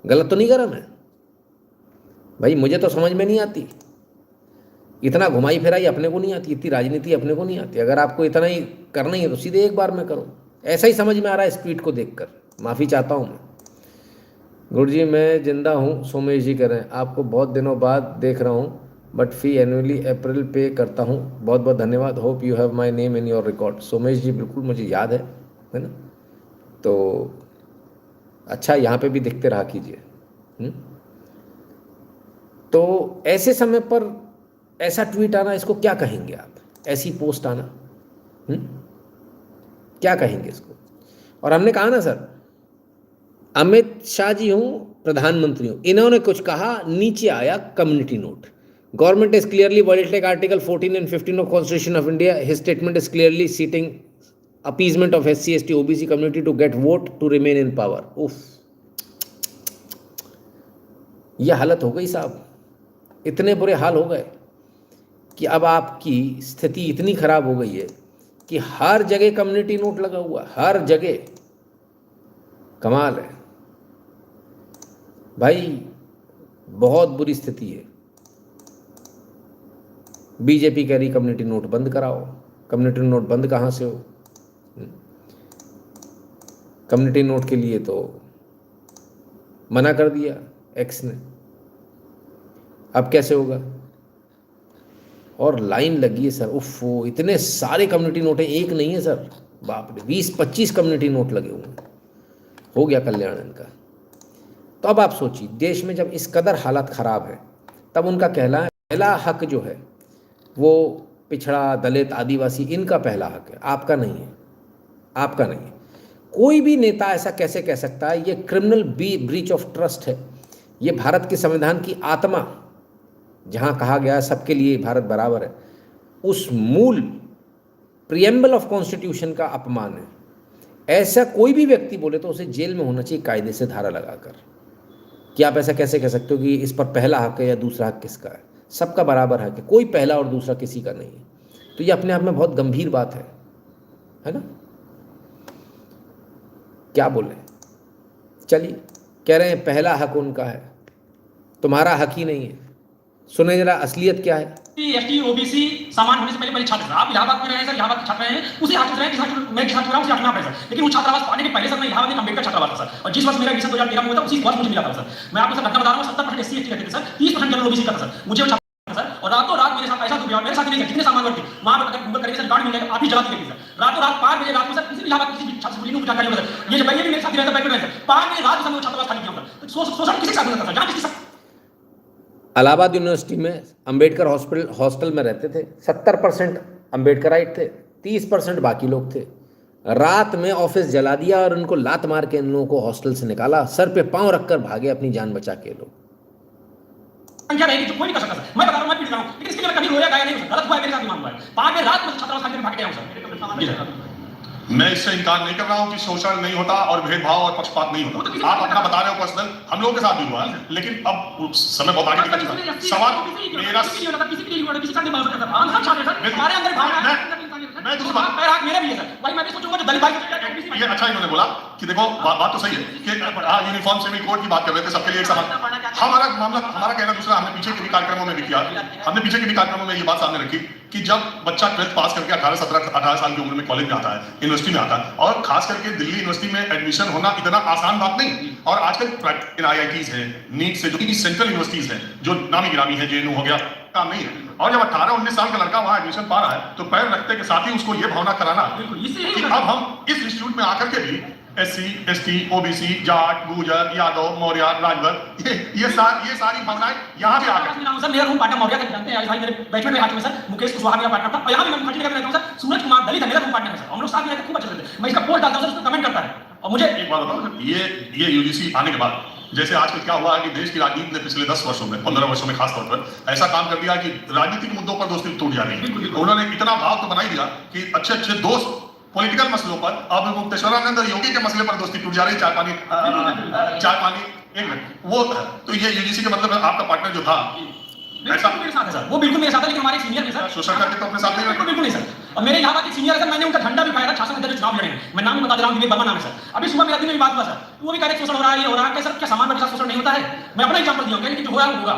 गलत तो नहीं करा मैं भाई? मुझे तो समझ में नहीं आती, इतना घुमाई फिराई अपने को नहीं आती, इतनी राजनीति अपने को नहीं आती। अगर आपको इतना ही करना ही है तो सीधे एक बार में करो। ऐसा ही समझ में आ रहा है इस ट्वीट को देखकर, माफ़ी चाहता हूँ मैं। गुरु जी मैं जिंदा हूँ, सोमेश जी कह रहे हैं, आपको बहुत दिनों बाद देख रहा हूँ, बट फी एनुअली अप्रैल पे करता हूँ, बहुत बहुत धन्यवाद, hope you have my name in your record. Somesh ji बिल्कुल मुझे याद है ना? तो अच्छा, यहाँ पे भी दिखते रहा कीजिए। तो ऐसे समय पर ऐसा ट्वीट आना, इसको क्या कहेंगे आप? ऐसी पोस्ट आना, क्या कहेंगे इसको? और हमने कहा ना सर, अमित शाह जी हूँ, प्रधानमंत्री हूँ, इन्होंने कुछ कहा, नीचे आया community note, government is clearly violated article 14 and 15 of constitution of India, his statement is clearly seating appeasement of SC ST OBC community to get vote to remain in power. उफ, यह हालत हो गई साहब, इतने बुरे हाल हो गए कि अब आपकी स्थिति इतनी खराब हो गई है कि हर जगह कम्युनिटी नोट लगा हुआ, हर जगह। कमाल है भाई, बहुत बुरी स्थिति है। बीजेपी कह रही कम्युनिटी नोट बंद कराओ, कम्युनिटी नोट बंद कहाँ से हो? कम्युनिटी नोट के लिए तो मना कर दिया एक्स ने, अब कैसे होगा? और लाइन लगी है सर, उफ, इतने सारे कम्युनिटी नोट हैं, एक नहीं है सर, बाप रे, 20-25 कम्युनिटी नोट लगे हुए हैं। हो गया कल्याण इनका। तो अब आप सोचिए, देश में जब इस कदर हालत ख़राब है, तब उनका पहला हक जो है वो पिछड़ा, दलित, आदिवासी, इनका पहला हक है, आपका नहीं है, आपका नहीं है। कोई भी नेता ऐसा कैसे कह सकता है? ये क्रिमिनल ब्रीच ऑफ ट्रस्ट है। ये भारत के संविधान की आत्मा, जहाँ कहा गया है सबके लिए भारत बराबर है, उस मूल प्रियम्बल ऑफ कॉन्स्टिट्यूशन का अपमान है। ऐसा कोई भी व्यक्ति बोले तो उसे जेल में होना चाहिए, कायदे से धारा लगाकर, कि आप ऐसा कैसे कह सकते हो कि इस पर पहला हक है या दूसरा हक किसका है? सबका बराबर हक है, कोई पहला और दूसरा किसी का नहीं है। तो ये अपने आप में बहुत गंभीर बात है ना? क्या बोले? चलिए, कह रहे हैं पहला हक उनका है, तुम्हारा हक ही नहीं है। सुने जरा असलियत क्या है। ST OBC समान होने से पहले छात्र सर, आप इलाहाबाद में रहे सर, इलाहाबाद के छात्र रहे हैं, उसी हक से रहे, मैं छात्र रहा हूं, उसी हक में आप रहे सर। लेकिन वो छात्रावास पाने के पहले सर, मैं इलाहाबाद में अंबेडकर छात्रावास था सर, और जिस वर्ष मेरा एडमिशन 2013 में हुआ था, उसी वर्ष मुझे मिला था सर। मैं आपको सर घटना बता रहा हूं, 70% SC ST रहते थे सर, 30% जनरल OBC का था सर। मुझे वो छात्र सर, और रातों रात मेरे साथ ऐसा दुर्व्यवहार, मेरे साथ नहीं, जितने सामान थे वहां पर गूगल करेंगे सर, गाड़ी मिल जाएगा, आप ही जला देंगे सर। रातों रात 5 बजे रात में सर, किसी भी इलाहाबाद किसी भी छात्र से पूछिए, जानकारी होगा सर। ये जो भैया भी मेरे साथ रहता बैठे हुए सर, 5 बजे रात में वो छात्रावास खाली किया सर। तो सोचो किसी के साथ होता सर, जहां किसी इलाहाबाद यूनिवर्सिटी में अंबेडकर हॉस्टल में रहते थे, 70% अंबेडकराइट थे, 30% बाकी लोग थे। रात में ऑफिस जला दिया और उनको लात मार के इन लोगों को हॉस्टल से निकाला, सर पे पांव रखकर भागे अपनी जान बचा के लोग। संख्या रहेगी जो कोई नहीं कर सकता सर, मैं बता रहा हूं, मैं पीट रहा हूं, लेकिन इसके लिए मैं कभी रोया गाया नहीं हूं, गलत हुआ है मेरे साथ, ईमान हुआ है। 5 बजे रात में छात्रावास खाली भाग गया हूं सर। मैं इससे इनकार नहीं कर रहा हूं कि शोषण नहीं होता और भेदभाव और पक्षपात नहीं होता। आप अपना बता रहे हो पर्सनल, हम लोगों के साथ भी हुआ, लेकिन अब समय बहुत आगे निकल चुका है। सवाल मेरा मैं दूसरी बात मेरा भी है सर, भाई मैं भी सोचूंगा जो दलित भाई, ये अच्छा इन्होंने बोला कि देखो बात तो सही है कि यूनिफॉर्म सेमी कोड की बात कर रहे थे, सबके लिए एक समान। हमारा मामला, हमारा कहना दूसरा, हमने पीछे के भी कार्यक्रमों में भी किया, हमने पीछे के भी कार्यक्रमों में ये बात सामने रखी कि जब बच्चा 12th पास करके 18 साल की उम्र में कॉलेज में आता है, यूनिवर्सिटी में आता है, और खास करके दिल्ली यूनिवर्सिटी में एडमिशन होना इतना आसान बात नहीं। और आजकल IITs हैं, नीट से जो सेंट्रल यूनिवर्सिटीज हैं जो नामी गिरामी है, JNU हो गया, काम नहीं है। और जब 18-19 साल का लड़का वहां एडमिशन पा रहा है तो पैर रखते के साथ ही उसको ये भावना कराना कि अब हम इस इंस्टीट्यूट में आकर के भी SC, ST, OBC, Jat, Gurjar, Yadav, Maurya, Rajbhar, ये सारी भावनाएं यहाँ पे आकर। सर मेरा रूम पार्टनर मौर्य का जानते हैं भाई, मेरे बैचमेट में हाथ में सर मुकेश कुशवाहा मेरा पार्टनर था, और यहाँ भी मैं फटी रहता हूँ सर, सूरज कुमार दलित है मेरा रूम पार्टनर है सर, हम लोग साथ में रहते खूब अच्छे रहते। मैं इसका पोस्ट डालता हूँ सर, उसको कमेंट करता है। और मुझे एक बात बताओ, ये UGC आने के बाद जैसे आजकल क्या हुआ है कि देश की राजनीति ने पिछले 10 वर्षों में, 15 वर्षों में खासतौर पर ऐसा काम कर दिया कि राजनीतिक मुद्दों पर दोस्ती टूट जा रही है। उन्होंने इतना भाव तो बना ही दिया कि अच्छे दोस्त पॉलिटिकल मसलों पर, अब मुक्तेश्वरानंद और योगी के मसले पर दोस्ती टूट जा रही है। चाय पानी एक मिनट वो, तो ये UGC के मतलब आपका पार्टनर जो था ऐसा मेरे साथ है सर, वो बिल्कुल मेरे साथ है, लेकिन हमारे सीनियर है सर, शोषण करके तो अपने साथ नहीं बिल्कुल नहीं सर। और मेरे इलाहाबाद के सीनियर है सर, मैंने उनका झंडा भी खाया था शासन अध्यक्ष चुनाव लड़े, मैं नाम भी बता दे रहा हूँ, विवेक वर्मा नाम है सर। अभी सुबह मेरा दिन में बात हुआ सर, वो भी कह रहे शोषण हो रहा है, ये हो रहा है, सर क्या सामान के साथ शोषण नहीं होता है? मैं अपना एग्जांपल दिया हूँ, लेकिन जो हो रहा है वो होगा।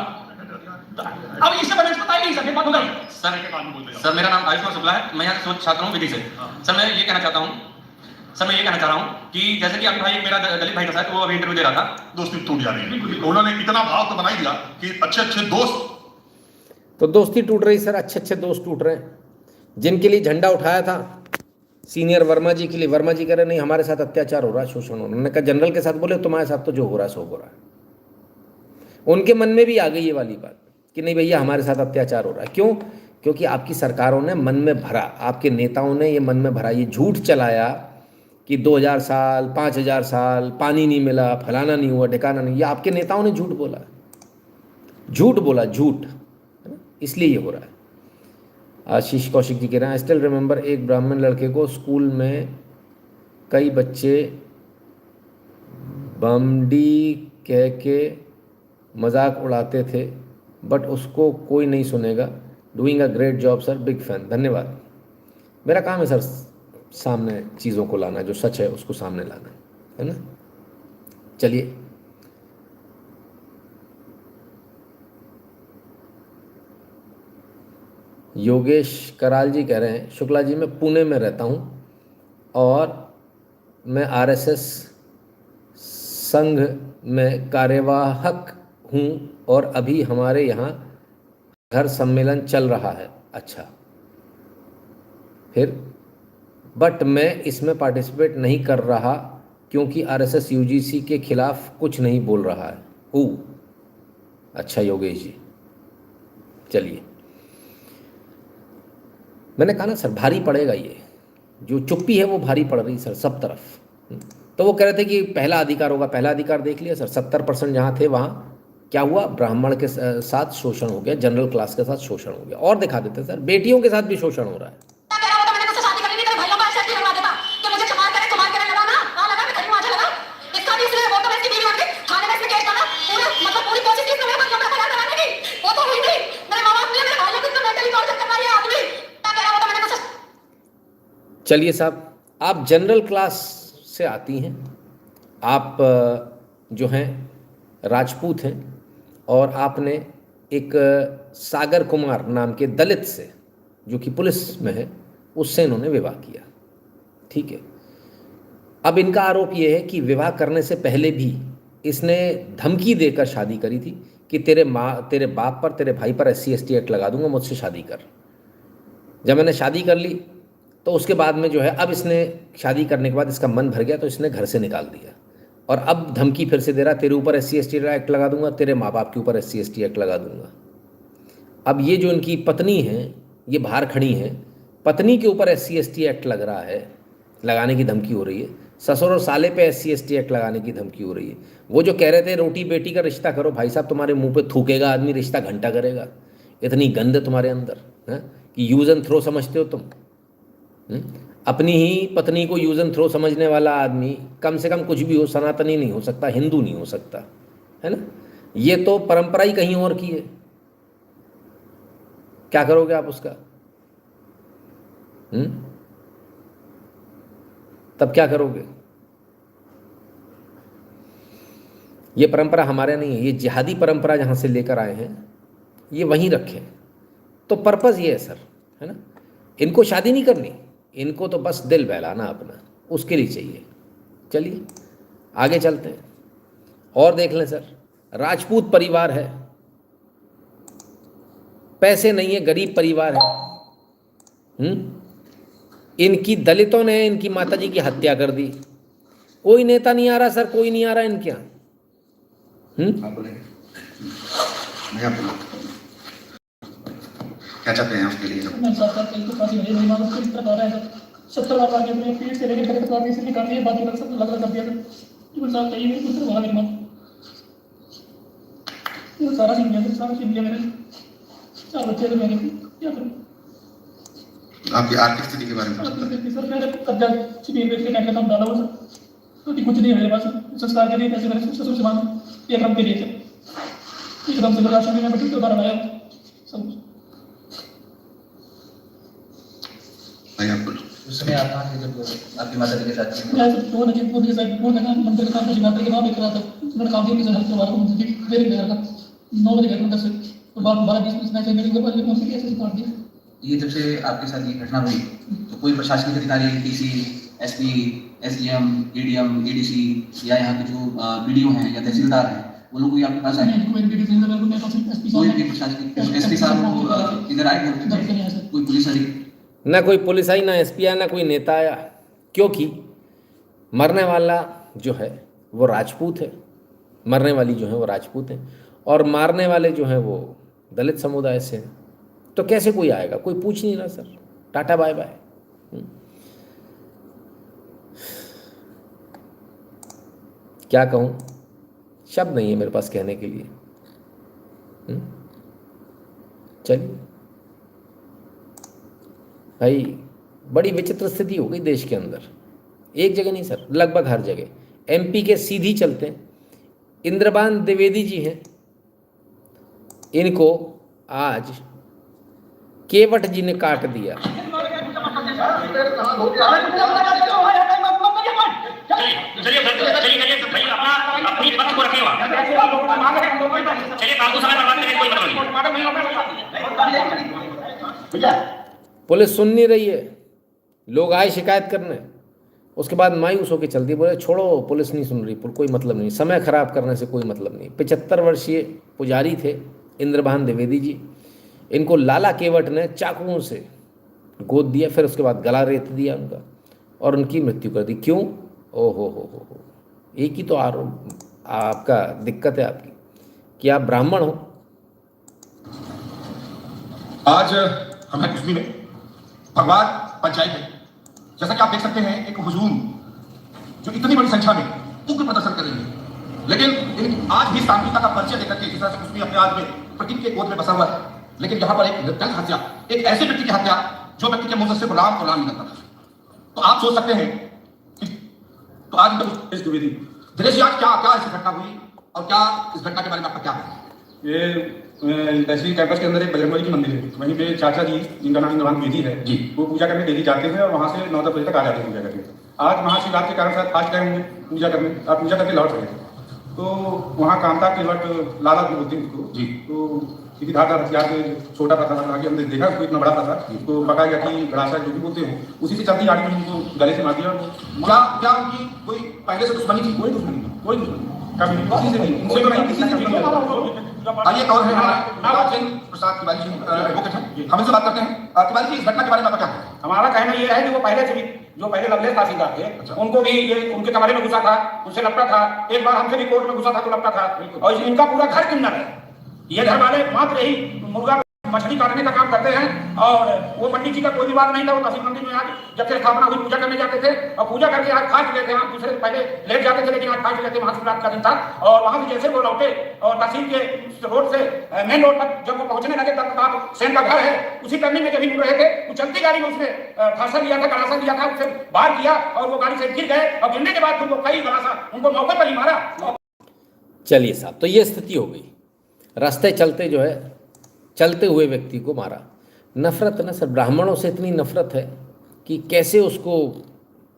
अब इससे पेमेंट्स बताइए नहीं सर, फिर बात हो गई। सर मेरा नाम आयुष्मान शुक्ला है, मैं यहाँ से शोध छात्र हूँ विधि से। सर मैं ये कहना चाहता हूँ कि जैसे कि अभी भाई मेरा दलित भाई था सर, वो अभी इंटरव्यू दे रहा था, दोस्ती टूट जा रही है। उन्होंने इतना भाव तो बना ही दिया कि अच्छे दोस्त, तो दोस्ती टूट रही सर, अच्छे दोस्त टूट रहे हैं। जिनके लिए झंडा उठाया था सीनियर वर्मा जी के लिए, वर्मा जी कह रहे नहीं हमारे साथ अत्याचार हो रहा है, शोषण हो रहा है। उन्होंने कहा जनरल के साथ बोले तुम्हारे साथ तो जो हो रहा है सो हो रहा है। उनके मन में भी आ गई ये वाली बात कि नहीं भैया हमारे साथ अत्याचार हो रहा है। क्यों? क्योंकि आपकी सरकारों ने मन में भरा, आपके नेताओं ने ये मन में भरा, ये झूठ चलाया कि 2000 साल 5000 साल पानी नहीं मिला, फलाना नहीं हुआ, ठिकाना नहीं। ये आपके नेताओं ने झूठ बोला, झूठ, इसलिए ये हो रहा है। आशीष कौशिक जी कह रहे हैं आई स्टिल रिमेंबर, एक ब्राह्मण लड़के को स्कूल में कई बच्चे बमडी कह के मजाक उड़ाते थे, बट उसको कोई नहीं सुनेगा। Doing a great job sir, big fan. धन्यवाद। मेरा काम है सर सामने चीज़ों को लाना, जो सच है उसको सामने लाना, है ना। चलिए योगेश कराल जी कह रहे हैं शुक्ला जी मैं पुणे में रहता हूँ और मैं RSS संघ में कार्यवाहक हूँ और अभी हमारे यहाँ घर सम्मेलन चल रहा है। अच्छा, फिर बट मैं इसमें पार्टिसिपेट नहीं कर रहा क्योंकि RSS UGC के खिलाफ कुछ नहीं बोल रहा है। अच्छा योगेश जी, चलिए। मैंने कहा ना सर भारी पड़ेगा, ये जो चुप्पी है वो भारी पड़ रही सर सब तरफ। तो वो कह रहे थे कि पहला अधिकार होगा, पहला अधिकार देख लिया सर, 70% जहाँ थे वहाँ क्या हुआ, ब्राह्मण के साथ शोषण हो गया, जनरल क्लास के साथ शोषण हो गया। और दिखा देते सर बेटियों के साथ भी शोषण हो रहा है। चलिए साहब, आप जनरल क्लास से आती हैं, आप जो हैं राजपूत हैं और आपने एक सागर कुमार नाम के दलित से जो कि पुलिस में है उससे इन्होंने विवाह किया, ठीक है। अब इनका आरोप ये है कि विवाह करने से पहले भी इसने धमकी देकर शादी करी थी कि तेरे बाप पर, तेरे भाई पर SC/ST एक्ट लगा दूंगा, मुझसे शादी कर। जब मैंने शादी कर ली तो उसके बाद में जो है, अब इसने शादी करने के बाद इसका मन भर गया तो इसने घर से निकाल दिया और अब धमकी फिर से दे रहा तेरे ऊपर SC/ST एक्ट लगा दूंगा, तेरे माँ बाप के ऊपर SC/ST एक्ट लगा दूंगा। अब ये जो इनकी पत्नी है ये बाहर खड़ी है, पत्नी के ऊपर SC/ST एक्ट लग रहा है, लगाने की धमकी हो रही है। ससुर और साले पे SC/ST एक्ट लगाने की धमकी हो रही है। वो जो कह रहे थे रोटी बेटी का रिश्ता करो, भाई साहब तुम्हारे मुंह पे थूकेगा आदमी, रिश्ता घंटा करेगा। इतनी गंद तुम्हारे अंदर है कि यूज एंड थ्रो समझते हो तुम। अपनी ही पत्नी को यूज एंड थ्रो समझने वाला आदमी कम से कम कुछ भी हो, सनातनी नहीं हो सकता, हिंदू नहीं हो सकता, है ना। ये तो परंपरा ही कहीं और की है। क्या करोगे आप उसका? तब क्या करोगे? ये परंपरा हमारे नहीं है, ये जिहादी परंपरा जहां से लेकर आए हैं ये वहीं रखें। तो पर्पस ये है सर, है ना। इनको शादी नहीं करनी, इनको तो बस दिल बहलाना अपना, उसके लिए चाहिए। चलिए आगे चलते हैं और देख लें सर। राजपूत परिवार है, पैसे नहीं है, गरीब परिवार है। इनकी दलितों ने इनकी माताजी की हत्या कर दी। कोई नेता नहीं आ रहा सर, कोई नहीं आ रहा इनके यहाँ। आप बोलेंगे, मैं आप बोलूं। क्या चाहते हैं उसके लिए? मैं चाहता हूं कि फांसी नहीं मानो तो इस प्रकार है 70 बार आगे अपने पीठ से लेकर गलत बात इसलिए काफी है, बाकी सब अलग अलग कर दिया तो साहब चाहिए मेरे पुत्र वहां मेरी मां ये सारा सीन गया, सारा सीन गया मेरे 4 बच्चे थे मैंने, क्या करूं? आपकी आर्थिक स्थिति के बारे में सर मैंने कब्जा जमीन बेच के बैंक डाला हुआ सर, तो कुछ नहीं है मेरे पास। संस्कार के लिए पैसे मैंने ससुर से मांगे, एक रंग के लिए सर, एक रंग से राशन भी मैं बेटी को बाहर लाया सब कुछ। आप बोलो। उस समय आप कहाँ थे जब आपकी माता जी के साथ थी? मैं तो नजीबपुर के साथ वो लगा मंदिर के साथ शिवरात्रि के बाद एक रात उन्होंने काम किया सर हफ्ते बाद मुझे मेरे घर का 9 बजे घर में 10 तो बाद 12-20 मिनट मेरे घर पर मुझे कैसे काट दिया। ये जब से आपके साथ ये घटना हुई तो कोई प्रशासनिक अधिकारी, DC, SP, SDM, ADM, ADC या यहाँ के जो बीडीओ हैं या तहसीलदार हैं वो लोग कोई आपके पास आए? कोई भी तहसीलदार मेरे पास एसपी कोई साहब भी प्रशासनिक एसपी साहब इधर आए थे? कोई पुलिस अधिकारी? ना कोई पुलिस आई, ना एसपी आया, ना कोई नेता आया, क्योंकि मरने वाला जो है वो राजपूत है, मरने वाली जो है वो राजपूत है और मारने वाले जो हैं वो दलित समुदाय से हैं। तो कैसे कोई आएगा? कोई पूछ नहीं रहा सर, टाटा बाय बाय। क्या कहूँ, शब्द नहीं है मेरे पास कहने के लिए। चलिए भाई, बड़ी विचित्र स्थिति हो गई देश के अंदर, एक जगह नहीं सर, लगभग हर जगह। एमपी के सीधी चलते हैं, इंद्रबान द्विवेदी जी हैं, इनको आज केवट जी ने काट दिया। चलिए भाई अपनी पक्ष को रखिए, चलिए फालतू समय बर्बाद करने कोई मतलब नहीं। पुलिस सुन नहीं रही है, लोग आए शिकायत करने, उसके बाद मायूस होकर चल दी, बोले छोड़ो पुलिस नहीं सुन रही, कोई मतलब नहीं, समय खराब करने से कोई मतलब नहीं। 75 वर्षीय पुजारी थे इंद्रबान द्विवेदी जी, इनको लाला केवट ने चाकुओं से गोद दिया, फिर उसके बाद गला रेत दिया उनका और उनकी मृत्यु कर दी। क्यों? ओ हो, एक ही तो आपका दिक्कत है आपकी कि आप ब्राह्मण हो। आज हमें कुछ भी नहीं, भगवान पंचायत है, जैसा कि आप देख सकते हैं एक हुजूम जो इतनी बड़ी संख्या में उग्र प्रदर्शन कर रही है, लेकिन आज भी शांतिता का परिचय देकर के जिस तरह से कुछ भी अपने आज में प्रकृति के गोद में बसा हुआ है, लेकिन यहाँ पर एक निर्दयी हत्या, एक ऐसे व्यक्ति की हत्या जो व्यक्ति के मुंह से सिर्फ राम और राम निकलता था। तो आप सोच सकते हैं कि तो आज द्विवेदी दिनेश जी, आज क्या ऐसी घटना हुई और क्या इस घटना के बारे में आपका क्या है? ये तहसील कैंपस के अंदर एक बजरंगबली की मंदिर है, वहीं पे चाचा जी जिनका नाम इंद्रबान द्विवेदी है जी, वो पूजा करने डेली जाते हैं और वहाँ से 9-10 बजे तक आ जाते हैं पूजा करके। आज महाशिवरात्रि के कारण शायद फास्ट टाइम होंगे पूजा करने, आप पूजा करके लौट रहे थे, तो वहाँ कामता केवट लाला भी बोलते हैं उसको जी, तो किसी धारदार हथियार से छोटा पत्थर आगे हमने देखा उसको इतना बड़ा था, तो पका गया कि गड़ासा जो भी बोलते हैं, उसी से चलती गाड़ी में उनको गले से मार दिया। क्या उनकी कोई पहले से दुश्मनी थी? कोई दुश्मनी नहीं, कोई दुश्मनी कभी किसी से नहीं, उनसे तो नहीं, किसी से नहीं। आइए और है हमारा प्रसाद तिवारी जी, एडवोकेट हैं, हम इनसे बात करते हैं। तिवारी जी, इस घटना के बारे में आपका क्या है? हमारा कहना ये है कि वो पहले से भी जो पहले लवलेस तहसीलदार थे उनको भी ये उनके कमरे में घुसा था, उनसे लपटा था, एक बार हमसे भी कोर्ट में घुसा था तो लपटा था, और इनका पूरा घर किन्नर है। ये घर वाले मात्र ही मुर्गा मछली काटने का काम करते हैं, और वो पंडित जी का कोई विवाद नहीं था। वो तहसील मंदिर में आज जब से स्थापना हुई पूजा करने जाते थे और पूजा करके आज खा चुके थे, हम दूसरे पहले लेट जाते थे लेकिन आज खा चुके थे, महाशिवरात्रि का दिन था। और वहां से जैसे वो लौटे और तहसील के रोड से मेन रोड तक जब वो पहुंचने लगे तब सेन का घर है, उसी टर्निंग में जब ही रहे थे वो चलती गाड़ी में उसने फांसा लिया था, गलासा लिया था, उससे बाहर किया और वो गाड़ी से गिर गए और गिरने के बाद फिर वो कई गलासा उनको मौके पर ही मारा। चलिए साहब, तो ये स्थिति हो गई, रास्ते चलते जो है चलते हुए व्यक्ति को मारा। नफरत ना सर, ब्राह्मणों से इतनी नफरत है कि कैसे उसको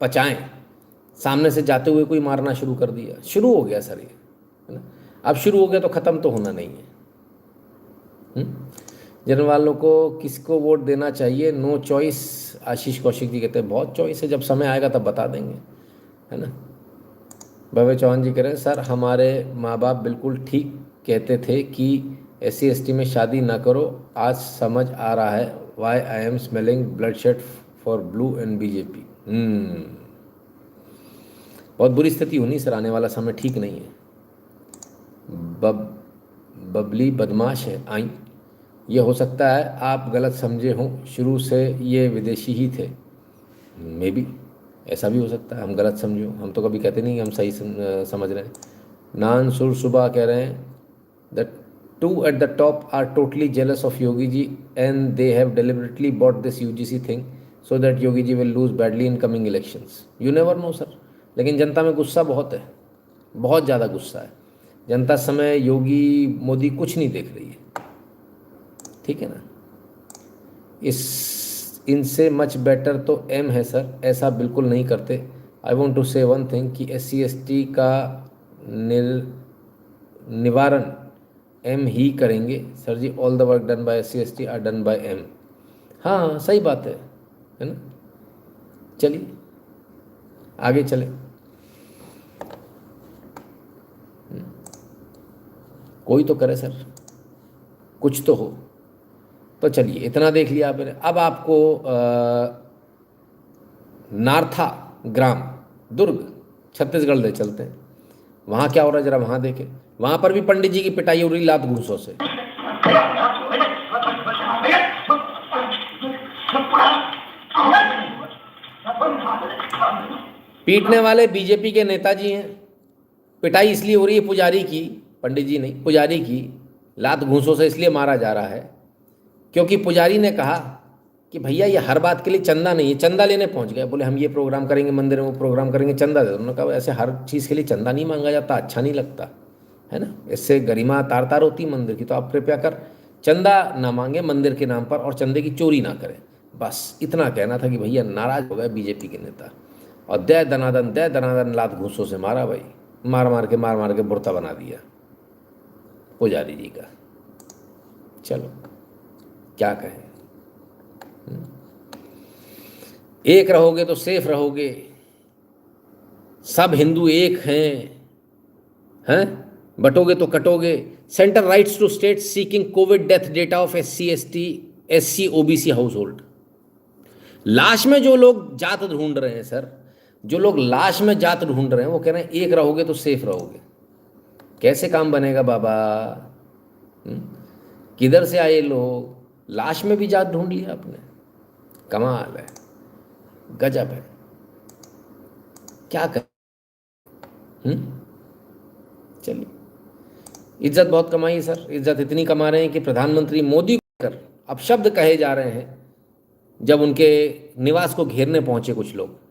पचाएं। सामने से जाते हुए कोई मारना शुरू कर दिया, शुरू हो गया सर ये, है ना। अब शुरू हो गया तो ख़त्म तो होना नहीं है। जनरल वालों को किसको वोट देना चाहिए? No choice. आशीष कौशिक जी कहते हैं बहुत चॉइस है, जब समय आएगा तब बता देंगे, है ना। भव्य चौहान जी कह रहे हैं सर हमारे माँ बाप बिल्कुल ठीक कहते थे कि SC/ST में शादी ना करो, आज समझ आ रहा है why I am smelling bloodshed for blue and BJP। बहुत बुरी स्थिति होनी सर, आने वाला समय ठीक नहीं है। बबली बदमाश है आई, ये हो सकता है आप गलत समझे हों, शुरू से ये विदेशी ही थे। मे बी ऐसा भी हो सकता है, हम गलत समझो, हम तो कभी कहते नहीं कि हम सही समझ रहे हैं। नान सुर सुबह कह रहे हैं that 2 at the top are totally jealous of Yogi ji and they have deliberately bought this UGC thing so that Yogi ji will lose badly in coming elections. You never know sir, लेकिन जनता में गुस्सा बहुत है, बहुत ज़्यादा गुस्सा है जनता। समय योगी मोदी कुछ नहीं देख रही है, ठीक है ना। इनसे मच बेटर तो M है सर, ऐसा बिल्कुल नहीं करते। I want to say one thing कि SC/ST का निवारण M ही करेंगे sir ji. All the work done by SC/ST are done by M। हाँ सही बात है ना। चलिए आगे चले। कोई तो करे सर, कुछ तो हो। तो चलिए इतना देख लिया आपने। अब आपको नारथा ग्राम दुर्ग छत्तीसगढ़ ले चलते हैं। वहाँ क्या हो रहा है जरा वहाँ देखें। वहाँ पर भी पंडित जी की पिटाई हो रही लात घूंसों से। पीटने वाले BJP के नेताजी हैं। पिटाई इसलिए हो रही है पुजारी की, पंडित जी नहीं, पुजारी की लात घूंसों से इसलिए मारा जा रहा है क्योंकि पुजारी ने कहा कि भैया ये हर बात के लिए चंदा नहीं है। चंदा लेने पहुंच गए, बोले हम ये प्रोग्राम करेंगे मंदिर में, वो प्रोग्राम करेंगे, चंदा दे दो। उन्होंने कहा ऐसे हर चीज़ के लिए चंदा नहीं मांगा जाता, अच्छा नहीं लगता है ना, इससे गरिमा तार तार होती मंदिर की। तो आप कृपया कर चंदा ना मांगे मंदिर के नाम पर और चंदे की चोरी ना करें। बस इतना कहना था कि भैया नाराज़ हो गए BJP के नेता और दे दनादन लात घूंसों से मारा भाई, मार मार के बुरता बना दिया पुजारी जी का। चलो क्या कहें, एक रहोगे तो सेफ रहोगे। सब हिंदू एक हैं, बटोगे तो कटोगे। Centre writes to state seeking COVID death data of SC/ST SC OBC household. लाश में जो लोग जात ढूंढ रहे हैं सर, जो लोग लाश में जात ढूंढ रहे हैं वो कह रहे हैं एक रहोगे तो सेफ रहोगे। कैसे काम बनेगा बाबा? किधर से आए लोग? लाश में भी जात ढूंढ लिया आपने। कमाल है, गजब है, क्या कर। चलिए इज्जत बहुत कमाई सर, इज्जत इतनी कमा रहे हैं कि प्रधानमंत्री मोदी को कर अब शब्द कहे जा रहे हैं जब उनके निवास को घेरने पहुंचे कुछ लोग।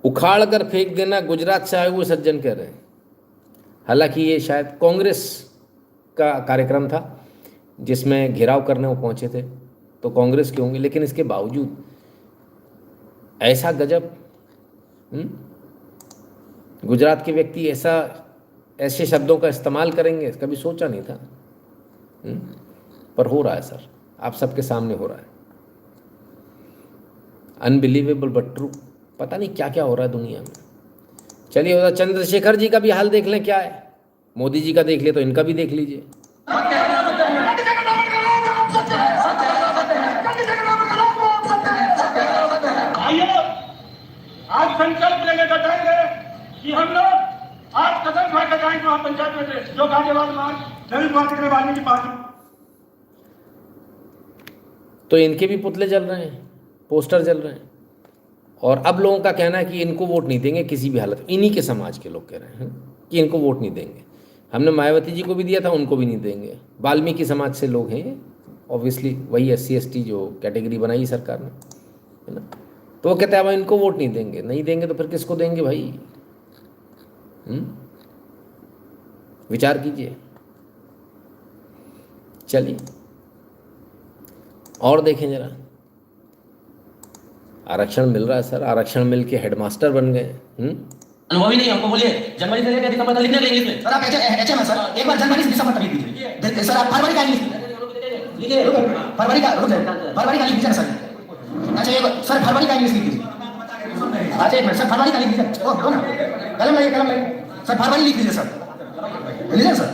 उखाड़ कर फेंक देना गुजरात से आए हुए सज्जन कह रहे हैं। हालांकि ये शायद कांग्रेस का कार्यक्रम था जिसमें घेराव करने वो पहुंचे थे, तो कांग्रेस के होंगे, लेकिन इसके बावजूद ऐसा गजब। गुजरात के व्यक्ति ऐसे शब्दों का इस्तेमाल करेंगे कभी सोचा नहीं था। पर हो रहा है सर, आप सबके सामने हो रहा है। Unbelievable but true. पता नहीं क्या क्या हो रहा है दुनिया में। चलिए उधर चंद्रशेखर जी का भी हाल देख लें क्या है। मोदी जी का देख लिया तो इनका भी देख लीजिए। आज संकल्प लेने का चाहेंगे कि हम लोग आज कदम खा कर जाएंगे वहां पंचायत में से जो गाजियाबाद मार्च रविवार वाल्मीकि पार्टी। तो इनके भी पुतले जल रहे हैं, पोस्टर जल रहे हैं, और अब लोगों का कहना है कि इनको वोट नहीं देंगे किसी भी हालत में। इन्हीं के समाज के लोग कह रहे हैं कि इनको वोट नहीं देंगे। हमने मायावती जी को भी दिया था, उनको भी नहीं देंगे। वाल्मीकि समाज से लोग हैं, ऑब्वियसली वही SC ST जो कैटेगरी बनाई सरकार ने, है ना। तो वो कहते हैं अब इनको वोट नहीं देंगे, नहीं देंगे तो फिर किसको देंगे भाई? विचार कीजिए। चलिए और देखें जरा, आरक्षण मिल रहा है सर, आरक्षण मिल के हेडमास्टर बन गए। अनुभव ही नहीं हमको, बोलिए जनवरी से लेकर दिसंबर तक लिखने देंगे इसमें। सर आप HM है सर, एक बार जनवरी से दिसंबर तक लिख दीजिए सर। आप फरवरी का लिख दीजिए, फरवरी का लिख दीजिए सर। अच्छा एक सर फरवरी का इंग्लिश लिख दीजिए। अच्छा एक मिनट सर, फरवरी का लिख दीजिए। ओ ना, कलम लाइए सर, फरवरी लिख दीजिए सर, लीजिए सर,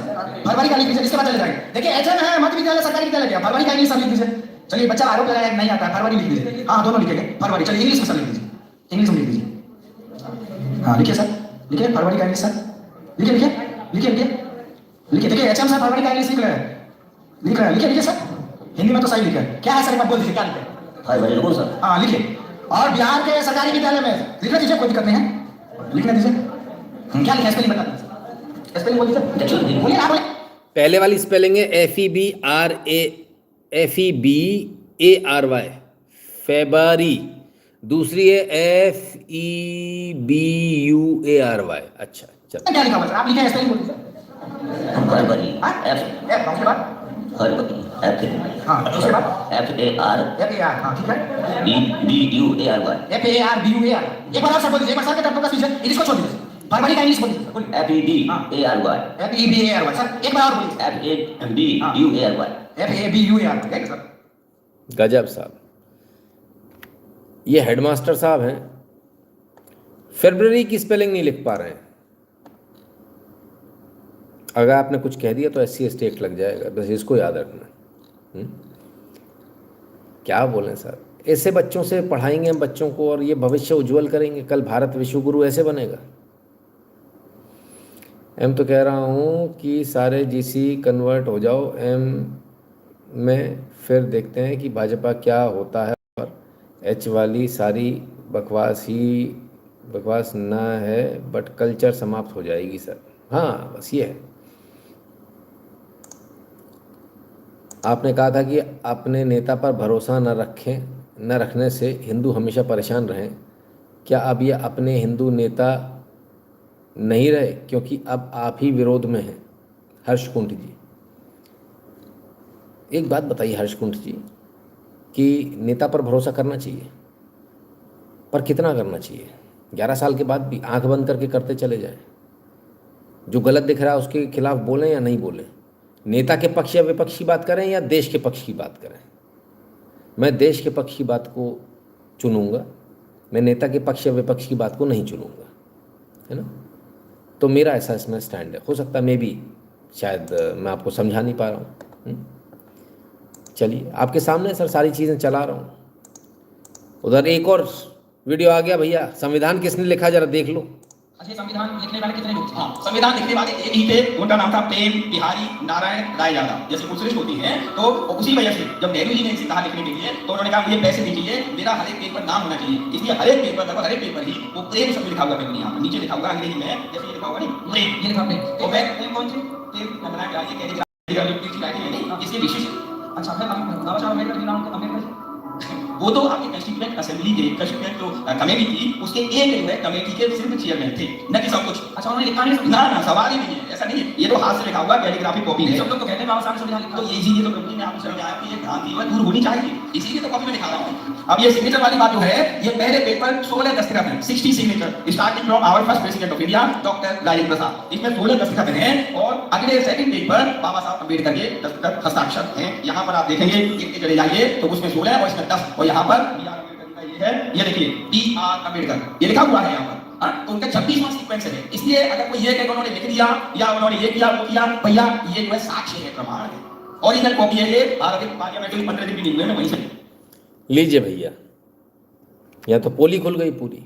फरवरी का लिख दीजिए, इसके बाद चले जाएंगे। देखिए HM है मध्य विद्यालय सरकारी विद्यालय क्या, फरवरी का इंग्लिश सब लिख दीजिए। चलिए बच्चा आरोप लगाया नहीं आता है, फरवरी लिख दीजिए। हाँ दोनों लिखेंगे फरवरी। चलिए इंग्लिश में सर लिख दीजिए, इंग्लिश में लिख दीजिए। हाँ लिखिए सर, लिखिए फरवरी का इंग्लिश सर, लिखिए लिखिए लिखिए लिखिए लिखिए। देखिए HM सर फरवरी का इंग्लिश लिख रहे हैं, लिखिए सर, हिंदी में तो सही लिखा है। क्या है सर एक बार बोल दीजिए, क्या लिखा है? फरवरी बोल सर। हाँ लिखिए। और बिहार के सरकारी विद्यालय में लिखने दीजिए, कोई दिक्कत नहीं है, लिखने दीजिए। क्या लिखा है स्पेलिंग बता दीजिए, स्पेलिंग बोल दीजिए, बोलिए ना बोलिए। पहले वाली स्पेलिंग है FEBRARY फेबरी, दूसरी है FEBUARY। अच्छा चलो, क्या लिखा हुआ सर, आप लिखे स्पेलिंग बोल दीजिए। फरवरी F उसके बाद फरवरी हाँ उसके बाद FAR FAR। हाँ ठीक है, BUARY FARBUAR। एक बार आप सर बोल दीजिए, एक बार सर के तरफ फोकस कीजिए, इंग्लिश को छोड़ दीजिए, फरवरी का इंग्लिश बोल दीजिए। FEBARY FEBARY सर, एक बार और बोलिए। FABUARY FABUAR ठीक है सर। गजब साहब, ये हेडमास्टर साहब हैं, फरवरी की स्पेलिंग नहीं लिख पा रहे हैं। अगर आपने कुछ कह दिया तो SC ST एक्ट लग जाएगा, बस इसको याद रखना। क्या बोलें सर, ऐसे बच्चों से पढ़ाएंगे हम बच्चों को और ये भविष्य उज्जवल करेंगे, कल भारत विश्वगुरु ऐसे बनेगा। एम तो कह रहा हूँ कि सारे GC कन्वर्ट हो जाओ M में, फिर देखते हैं कि भाजपा क्या होता है। और H वाली सारी बकवास ना है, बट कल्चर समाप्त हो जाएगी सर। हाँ बस ये है। आपने कहा था कि अपने नेता पर भरोसा न रखने से हिंदू हमेशा परेशान रहें। क्या अब ये अपने हिंदू नेता नहीं रहे, क्योंकि अब आप ही विरोध में हैं? हर्ष कुंठ जी, एक बात बताइए हर्ष कुंठ जी, कि नेता पर भरोसा करना चाहिए, पर कितना करना चाहिए? 11 साल के बाद भी आंख बंद करके करते चले जाएं। जो गलत दिख रहा है उसके खिलाफ बोलें या नहीं बोलें? नेता के पक्ष या विपक्ष की बात करें या देश के पक्ष की बात करें? मैं देश के पक्ष की बात को चुनूंगा, मैं नेता के पक्ष या विपक्ष की बात को नहीं चुनूंगा, है ना। तो मेरा ऐसा इसमें स्टैंड है। हो सकता है मैं भी शायद मैं आपको समझा नहीं पा रहा हूँ। चलिए आपके सामने सर सारी चीज़ें चला रहा हूँ। उधर एक और वीडियो आ गया भैया, संविधान किसने लिखा जरा देख लो। अच्छा संविधान लिखने वाले कितने लोग थे? हाँ संविधान लिखने वाले एक ही थे, उनका नाम था प्रेम बिहारी नारायण राय यादव। जैसे कुलश्रेष्ठ होती हैं, तो उसी वजह से जब नेहरू जी ने इसे कहा लिखने के लिए, तो उन्होंने कहा मुझे पैसे दीजिए, मेरा हर एक पेपर नाम होना चाहिए। इसलिए हर एक पेपर लगभग हर एक पेपर ही वो प्रेम शब्द लिखा हुआ है। यहाँ नीचे लिखा हुआ अंग्रेजी में, जैसे ये लिखा हुआ नहीं प्रेम, ये लिखा प्रेम। तो प्रेम कौन सी प्रेम बनाया गया, ये कैलिग्राफी इसके विशेष। अच्छा बाबा साहब अम्बेडकर के नाम अम्बेडकर, वो तो आपकी कंस्टिट्यूएंट असेंबली के कंस्टिट्यूएंट जो कमेटी थी उसके एक जो है कमेटी के सिर्फ चेयरमैन थे, न कि सब कुछ। अच्छा उन्होंने लिखा नहीं? ना सवाल ही नहीं है, ऐसा नहीं है, ये तो हाथ से लिखा हुआ कैलिग्राफी कॉपी है। सब लोग तो कहते हैं बाबा साहब ने संविधान लिखा, तो ये तो प्रभु जी ने आपको समझाया कि ये भ्रांति है, दूर होनी चाहिए, इसीलिए तो कॉपी में दिखा रहा हूँ। अब ये सिग्नेचर वाली बात जो है, ये पहले पेपर 16 दस्तखत हैं, 60 signature starting from our first president of India doctor Rajendra Prasad. इसमें 16 दस्तखत हैं और अगले सेकंड पेज पर बाबा साहब अम्बेडकर के दस्तखत हस्ताक्षर हैं। यहाँ पर आप देखेंगे कितने चले जाइए तो उसमें 16 और इसमें 10 और यहाँ पर है, ये देखिए B.R. अम्बेडकर ये लिखा हुआ है यहाँ पर। तो उनका 26वां सीक्वेंस है। इसलिए अगर कोई ये कहे उन्होंने लिख दिया या उन्होंने ये किया वो किया, भैया ये जो है साक्ष्य है, प्रमाण है, ओरिजिनल कॉपी है। ये भारत पार्लियामेंट में 15 दिन भी नहीं हुए, मैं वहीं से लीजिए भैया, या तो पोल ही खुल गई पूरी।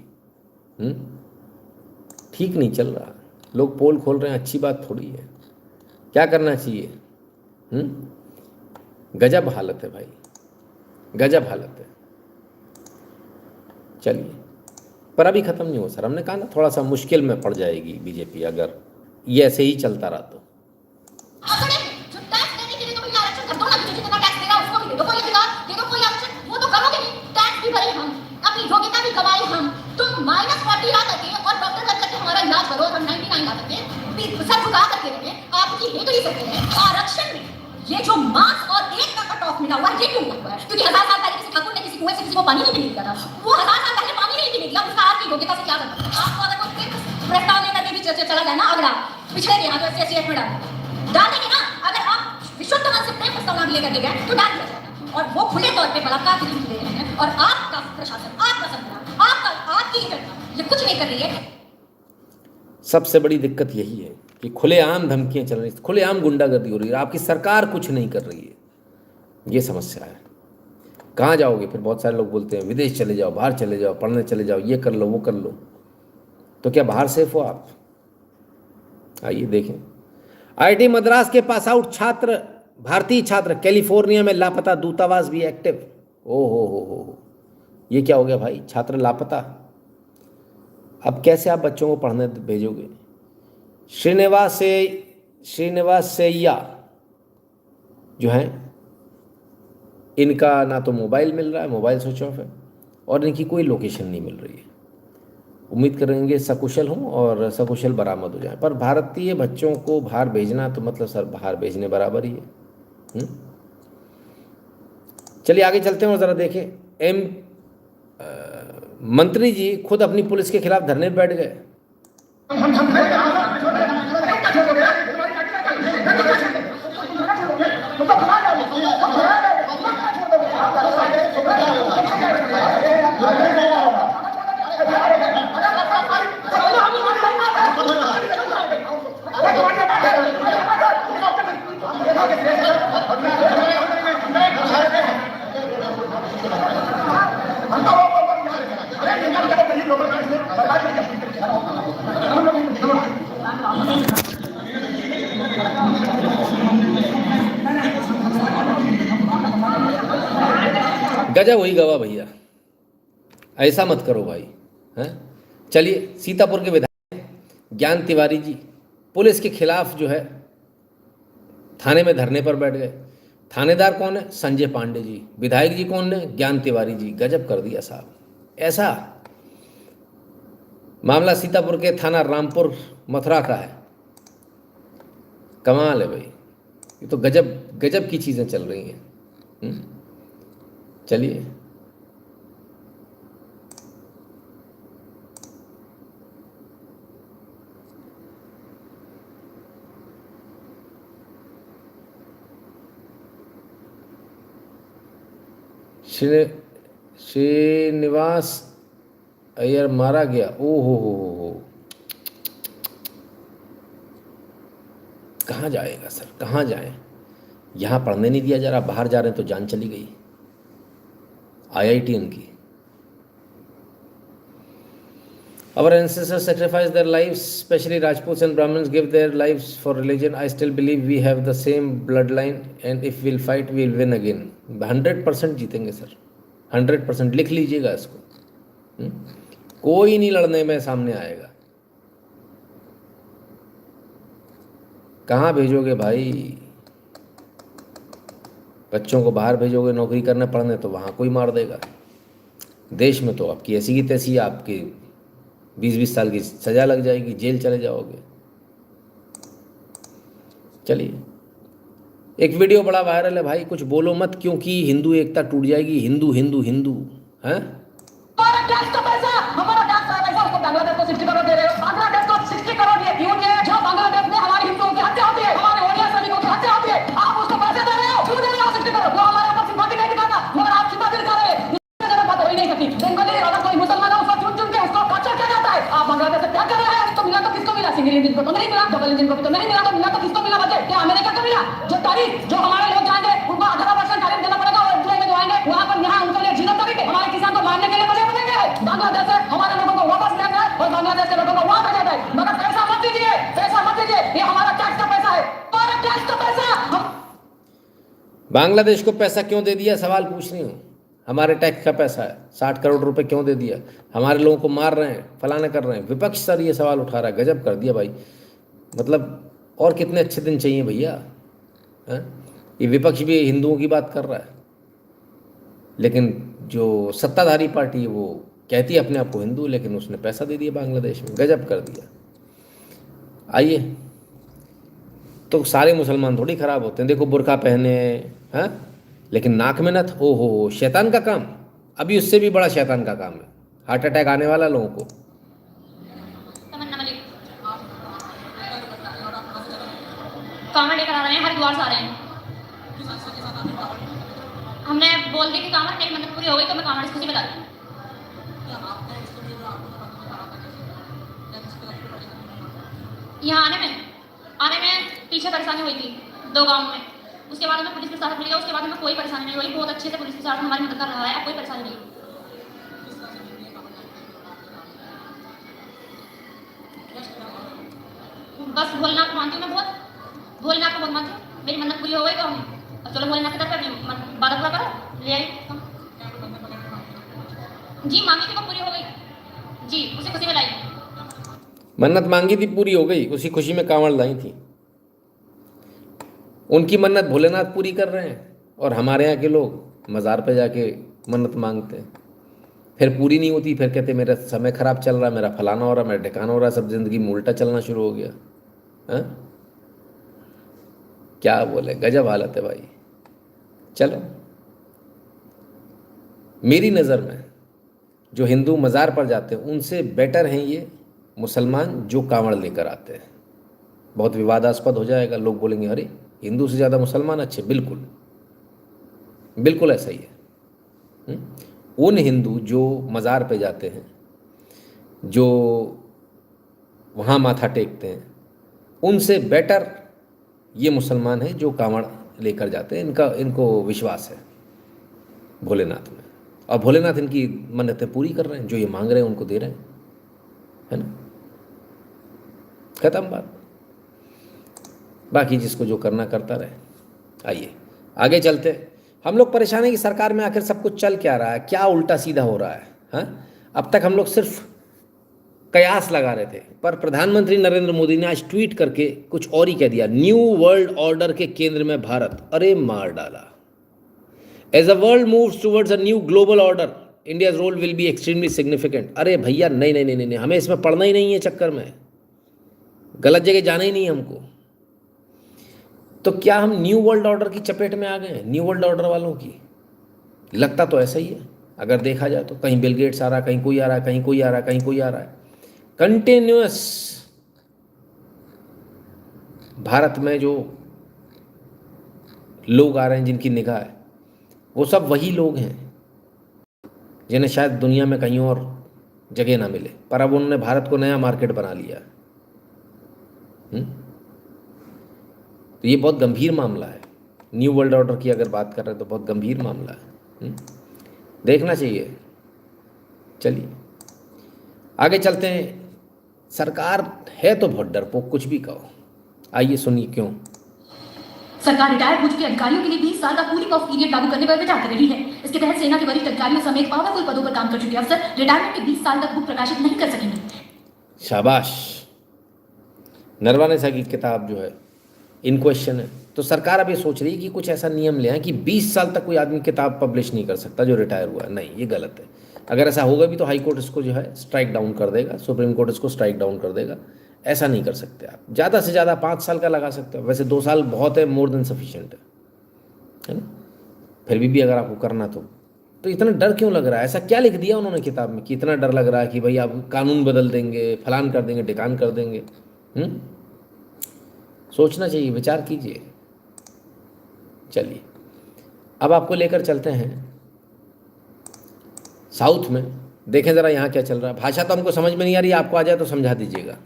ठीक नहीं चल रहा, लोग पोल खोल रहे हैं, अच्छी बात थोड़ी है। क्या करना चाहिए? गजब हालत है भाई, गजब हालत है। चलिए, पर अभी ख़त्म नहीं हो सर, हमने कहा ना थोड़ा सा मुश्किल में पड़ जाएगी बीजेपी अगर ये ऐसे ही चलता रहा तो। टैक्स देने के लिए तो भैया आरक्षण कर दो ना, जो जितना टैक्स देगा उसको भी जो मार्क्स और 1 का कट ऑफ मिला हुआ है, ये क्यों हुआ है? क्योंकि 1000 साल पहले किसी ठाकुर ने किसी कुएं से किसी को पानी नहीं पीने दिया था। वो 1000 साल पहले पानी नहीं पीने दिया, उसका आपकी योग्यता से क्या करना है? आपको अगर कोई सिर्फ प्रस्ताव लेकर के भी चला जाए ना, अगला पिछड़े के यहाँ तो SC ST में डाल देंगे ना। अगर आप विशुद्ध मन से प्रेम प्रस्ताव भी लेकर के गए तो डाल दिया जाएगा, और वो खुले तौर पे बलात्कार की दे रहे हैं। और आपका प्रशासन, आपका सरकार, आपकी जनता ये कुछ नहीं कर रही है। सबसे बड़ी दिक्कत यही है कि खुलेआम धमकियां चल रही, खुलेआम गुंडागर्दी हो रही है, आपकी सरकार कुछ नहीं कर रही है। ये समस्या है। कहाँ जाओगे फिर? बहुत सारे लोग बोलते हैं विदेश चले जाओ, बाहर चले जाओ, पढ़ने चले जाओ, ये कर लो, वो कर लो। तो क्या बाहर सेफ हो आप? आइए देखें। IIT मद्रास के पास आउट छात्र, भारतीय छात्र कैलिफोर्निया में लापता, दूतावास भी एक्टिव। ओ हो, ये क्या हो गया भाई? छात्र लापता, अब कैसे आप बच्चों को पढ़ने भेजोगे? श्रीनिवास सैया जो हैं, इनका ना तो मोबाइल मिल रहा है, मोबाइल स्विच ऑफ है, और इनकी कोई लोकेशन नहीं मिल रही है। उम्मीद करेंगे सकुशल हों और सकुशल बरामद हो जाए। पर भारतीय बच्चों को बाहर भेजना तो मतलब सर बाहर भेजने बराबर ही है। चलिए आगे चलते हैं और ज़रा देखें। मंत्री जी खुद अपनी पुलिस के खिलाफ धरने पर बैठ गए। गजब हुई गवा भैया, ऐसा मत करो भाई। हैं? चलिए, सीतापुर के विधायक ज्ञान तिवारी जी पुलिस के खिलाफ जो है थाने में धरने पर बैठ गए। थानेदार कौन है? संजय पांडे जी। विधायक जी कौन है? ज्ञान तिवारी जी। गजब कर दिया साहब। ऐसा मामला सीतापुर के थाना रामपुर मथुरा का है। कमाल है भाई, ये तो गजब गजब की चीज़ें चल रही हैं। चलिए, श्रीनिवास अय्यर मारा गया। ओ हो, कहाँ जाएगा सर, कहाँ जाए? यहाँ पढ़ने नहीं दिया जा रहा, बाहर जा रहे हैं तो जान चली गई। IIT की। Our ancestors sacrificed their lives, especially Rajputs and Brahmins give their lives for religion. I still believe we have the same bloodline and if we'll fight, we'll win again. 100% जीतेंगे सर, 100%। लिख लीजिएगा इसको। कोई नहीं लड़ने में सामने आएगा। कहाँ भेजोगे भाई? बच्चों को बाहर भेजोगे नौकरी करने पढ़ने, तो वहाँ कोई मार देगा। देश में तो आपकी ऐसी की तैसी, आपकी 20-20 साल की सज़ा लग जाएगी, जेल चले जाओगे। चलिए, एक वीडियो बड़ा वायरल है भाई, कुछ बोलो मत क्योंकि हिंदू एकता टूट जाएगी। हिंदू हिंदू हिंदू हैं? हमारा टैक्स का पैसा उसको बांग्लादेश को 60 करोड़ दे रहे हो। बांग्लादेश को 60 करोड़ ये क्यों दिए? जो बांग्लादेश में हमारे हिंदुओं की हत्या होती है, हमारे ओडिया सैनिकों की हत्या होती है, आप उसको पैसे दे रहे हो। क्यों दे रहे हो 60 करोड़? वो हमारे ऊपर सिंपैथी नहीं दिखाता, मगर आप सिंपैथी दिखा रहे हैं। इससे बात हो ही नहीं सकती। बंगाली अगर कोई मुसलमान है उसको चुन के उसको टॉर्चर किया जाता है। आप बांग्लादेश से क्या कर रहे हैं? इसको मिला तो किसको मिला? सिंगल इंजन को तो नहीं मिला, डबल इंजन को भी तो नहीं मिला, तो मिला तो किसको मिला? बचे क्या अमेरिका को मिला? जो तारीख जो हमारे लोग जाएंगे उनको 18% तारीख देना पड़ेगा, और जुलाई में जो आएंगे वहाँ पर यहाँ उनके लिए जीवन तरीके हमारे किसान को मारने के लिए बने बनेंगे। बांग्लादेश से हमारे लोगों को वापस ले जाए और बांग्लादेश के लोगों को वहाँ भेजा जाए, मगर पैसा मत दीजिए, पैसा मत दीजिए। ये हमारा टैक्स का पैसा है, हमारा टैक्स का पैसा। बांग्लादेश को पैसा क्यों दे दिया? सवाल पूछ रही हूँ। हमारे टैक्स का पैसा है, 60 करोड़ रुपए क्यों दे दिया? हमारे लोगों को मार रहे हैं, फलाना कर रहे हैं। विपक्ष सर ये सवाल उठा रहा है, गजब कर दिया भाई। मतलब और कितने अच्छे दिन चाहिए भैया? ये विपक्ष भी हिंदुओं की बात कर रहा है, लेकिन जो सत्ताधारी पार्टी है वो कहती है अपने आप को हिंदू, लेकिन उसने पैसा दे दिया बांग्लादेश में। गजब कर दिया। आइए, तो सारे मुसलमान थोड़ी खराब होते हैं। देखो बुर्का पहने हैं, लेकिन नाक में नथ, ओ हो शैतान का काम। अभी उससे भी बड़ा शैतान का काम है, हार्ट अटैक आने वाला लोगों को। तमन्ना मलिक कांवड़ लेकर आ रहे हैं, हरिद्वार से आ रहे हैं। हमने बोल दिया कि कांवड़ मेरी मन्नत पूरी हो गई तो मैं कांवड़ खुशी बता दूँ। यहाँ आने में पीछे परेशानी हुई थी 2 गांव में। उसके बाद हमें पुलिस प्रशासन मिल गया, उसके बाद हमें कोई परेशानी नहीं हुई। बहुत अच्छे से पुलिस प्रशासन हमारी मदद कर रहा है, अब कोई परेशानी नहीं। बस भोलेनाथ मानती हूँ मैं बहुत, भोलेनाथ को बहुत मानती हूँ। मेरी मन्नत पूरी हो गई तो हम अब चलो भोलेनाथ की तरफ अपनी बात पूरा करो, ले आई जी। मांगी थी वो पूरी हो गई जी, उसे खुशी में लाई। मन्नत मांगी थी पूरी हो गई, उसी खुशी में कांवड़ लाई थी। उनकी मन्नत भोलेनाथ पूरी कर रहे हैं और हमारे यहाँ के लोग मज़ार पे जाके मन्नत मांगते हैं, फिर पूरी नहीं होती, फिर कहते मेरा समय खराब चल रहा है, मेरा फलाना हो रहा है, मेरा ढिकाना हो रहा है, सब जिंदगी में उल्टा चलना शुरू हो गया। हाँ क्या बोले, गजब हालत है भाई। चलो मेरी नज़र में जो हिंदू मज़ार पर जाते हैं उनसे बेटर हैं ये मुसलमान जो कांवड़ लेकर आते हैं। बहुत विवादास्पद हो जाएगा, लोग बोलेंगे अरे हिंदू से ज़्यादा मुसलमान अच्छे। बिल्कुल बिल्कुल ऐसा ही है। उन हिंदू जो मज़ार पे जाते हैं, जो वहाँ माथा टेकते हैं, उनसे बेटर ये मुसलमान हैं जो कांवड़ लेकर जाते हैं। इनको विश्वास है भोलेनाथ में, और भोलेनाथ इनकी मन्नतें पूरी कर रहे हैं, जो ये मांग रहे हैं उनको दे रहे हैं, है ना। खत्म बात। बाकी जिसको जो करना करता रहे। आइए आगे चलते। हम लोग परेशान हैं कि सरकार में आखिर सब कुछ चल क्या रहा है, क्या उल्टा सीधा हो रहा है। हाँ, अब तक हम लोग सिर्फ कयास लगा रहे थे, पर प्रधानमंत्री नरेंद्र मोदी ने आज ट्वीट करके कुछ और ही कह दिया। न्यू वर्ल्ड ऑर्डर के केंद्र में भारत। अरे मार डाला। As a world moves towards a new global order, India's role will be extremely significant. अरे भैया नहीं नहीं नहीं नहीं, हमें इसमें पढ़ना ही नहीं है, चक्कर में गलत जगह जाना ही नहीं है हमको। तो क्या हम न्यू वर्ल्ड ऑर्डर की चपेट में आ गए हैं, न्यू वर्ल्ड ऑर्डर वालों की? लगता तो ऐसा ही है अगर देखा जाए तो। कहीं बिल गेट्स आ रहा है, कहीं कोई आ रहा है, कहीं कोई आ रहा है, कहीं कोई आ रहा है। कंटिन्यूअस भारत में जो लोग आ रहे हैं जिनकी निगाह है, वो सब वही लोग हैं जिन्हें शायद दुनिया में कहीं और जगह ना मिले, पर अब उन्होंने भारत को नया मार्केट बना लिया। तो ये बहुत गंभीर मामला है। न्यू वर्ल्ड ऑर्डर की अगर बात कर रहे हैं तो बहुत गंभीर मामला है, देखना चाहिए। चलिए आगे चलते हैं। सरकार है तो बहुत डरपोक, कुछ भी कहो। आइए सुनिए क्यों। सरकार रिटायर्ड हो चुके अधिकारियों के लिए 20 साल का कूलिंग ऑफ पीरियड लागू करने पर विचार कर रही है। इसके तहत सेना के वरिष्ठ अधिकारियों समेत पावरफुल पदों पर काम कर चुके अफसर रिटायरमेंट के 20 साल तक बुक प्रकाशित नहीं कर सकेंगे। शाबाश। नरवाने साहब की किताब जो है इन क्वेश्चन है। तो सरकार अब ये सोच रही है कि कुछ ऐसा नियम ले आए कि 20 साल तक कोई आदमी किताब पब्लिश नहीं कर सकता जो रिटायर हुआ है। नहीं, ये गलत है। अगर ऐसा होगा भी तो हाई कोर्ट इसको जो है स्ट्राइक डाउन कर देगा, सुप्रीम कोर्ट इसको स्ट्राइक डाउन कर देगा। ऐसा नहीं कर सकते आप। ज़्यादा से ज़्यादा 5 साल का लगा सकते हो। वैसे 2 साल बहुत है, मोर देन सफिशिएंट है ना। फिर भी अगर आपको करना तो इतना डर क्यों लग रहा है? ऐसा क्या लिख दिया उन्होंने किताब में कि इतना डर लग रहा है कि भाई आप कानून बदल देंगे, फलान कर देंगे, ढिकान कर देंगे? सोचना चाहिए, विचार कीजिए। चलिए अब आपको लेकर चलते हैं साउथ में। देखें ज़रा यहाँ क्या चल रहा है। भाषा तो हमको समझ में नहीं आ रही, आपको आ जाए तो समझा दीजिएगा।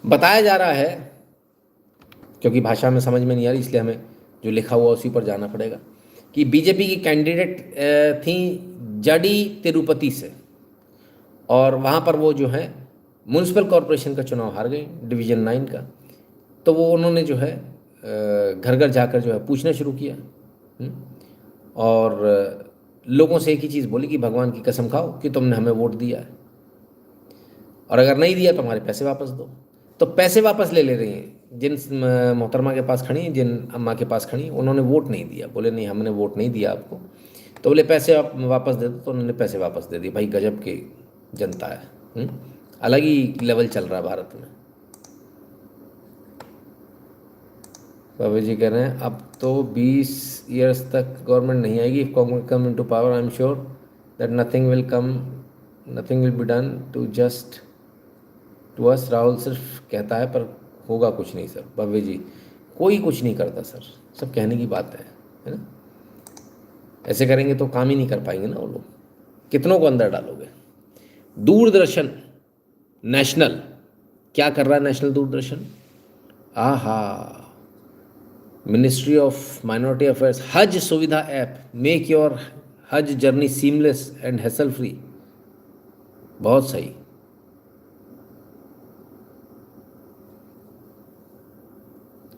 बताया जा रहा है, क्योंकि भाषा में समझ में नहीं आ रही इसलिए हमें जो लिखा हुआ उसी पर जाना पड़ेगा, कि बीजेपी की कैंडिडेट थी जडी तिरुपति से, और वहाँ पर वो जो है म्यूनसिपल कॉरपोरेशन का चुनाव हार गई, डिवीज़न 9 का। तो वो उन्होंने जो है घर घर जाकर जो है पूछना शुरू किया और लोगों से एक ही चीज़ बोली कि भगवान की कसम खाओ कि तुमने हमें वोट दिया है, और अगर नहीं दिया तो हमारे पैसे वापस दो। तो पैसे वापस ले ले रही हैं। जिन मोहतरमा के पास खड़ी, जिन अम्मा के पास खड़ी, उन्होंने वोट नहीं दिया, बोले नहीं हमने वोट नहीं दिया आपको, तो बोले पैसे आप वापस दे दो, तो उन्होंने पैसे वापस दे दिए। भाई गजब की जनता है। अलग ही लेवल चल रहा है भारत में। बाबू जी कह रहे हैं अब तो 20 ईयर्स तक गवर्नमेंट नहीं आएगी। If Congress come into power I am sure that nothing will be done to us. Rahul सिर्फ कहता है पर होगा कुछ नहीं सर। बाबू जी कोई कुछ नहीं करता सर, सब कहने की बात है ना। ऐसे करेंगे तो काम ही नहीं कर पाएंगे ना वो लोग। कितनों को अंदर डालोगे। दूरदर्शन नेशनल क्या कर रहा है? नेशनल दूरदर्शन, आहा, मिनिस्ट्री ऑफ माइनॉरिटी अफेयर्स, हज सुविधा ऐप, मेक योर हज journey seamless and hassle free. बहुत सही।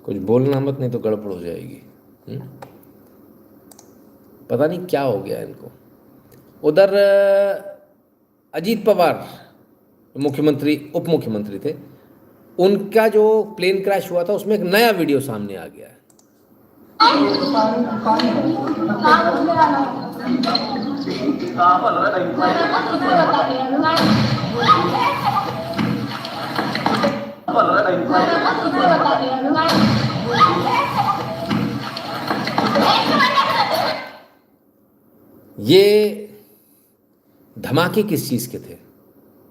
कुछ बोलना मत, नहीं तो गड़बड़ हो जाएगी। पता नहीं क्या हो गया इनको। उधर अजीत पवार मुख्यमंत्री, उप मुख्यमंत्री थे, उनका जो प्लेन क्रैश हुआ था उसमें एक नया वीडियो सामने आ गया है। ये धमाके किस चीज़ के थे?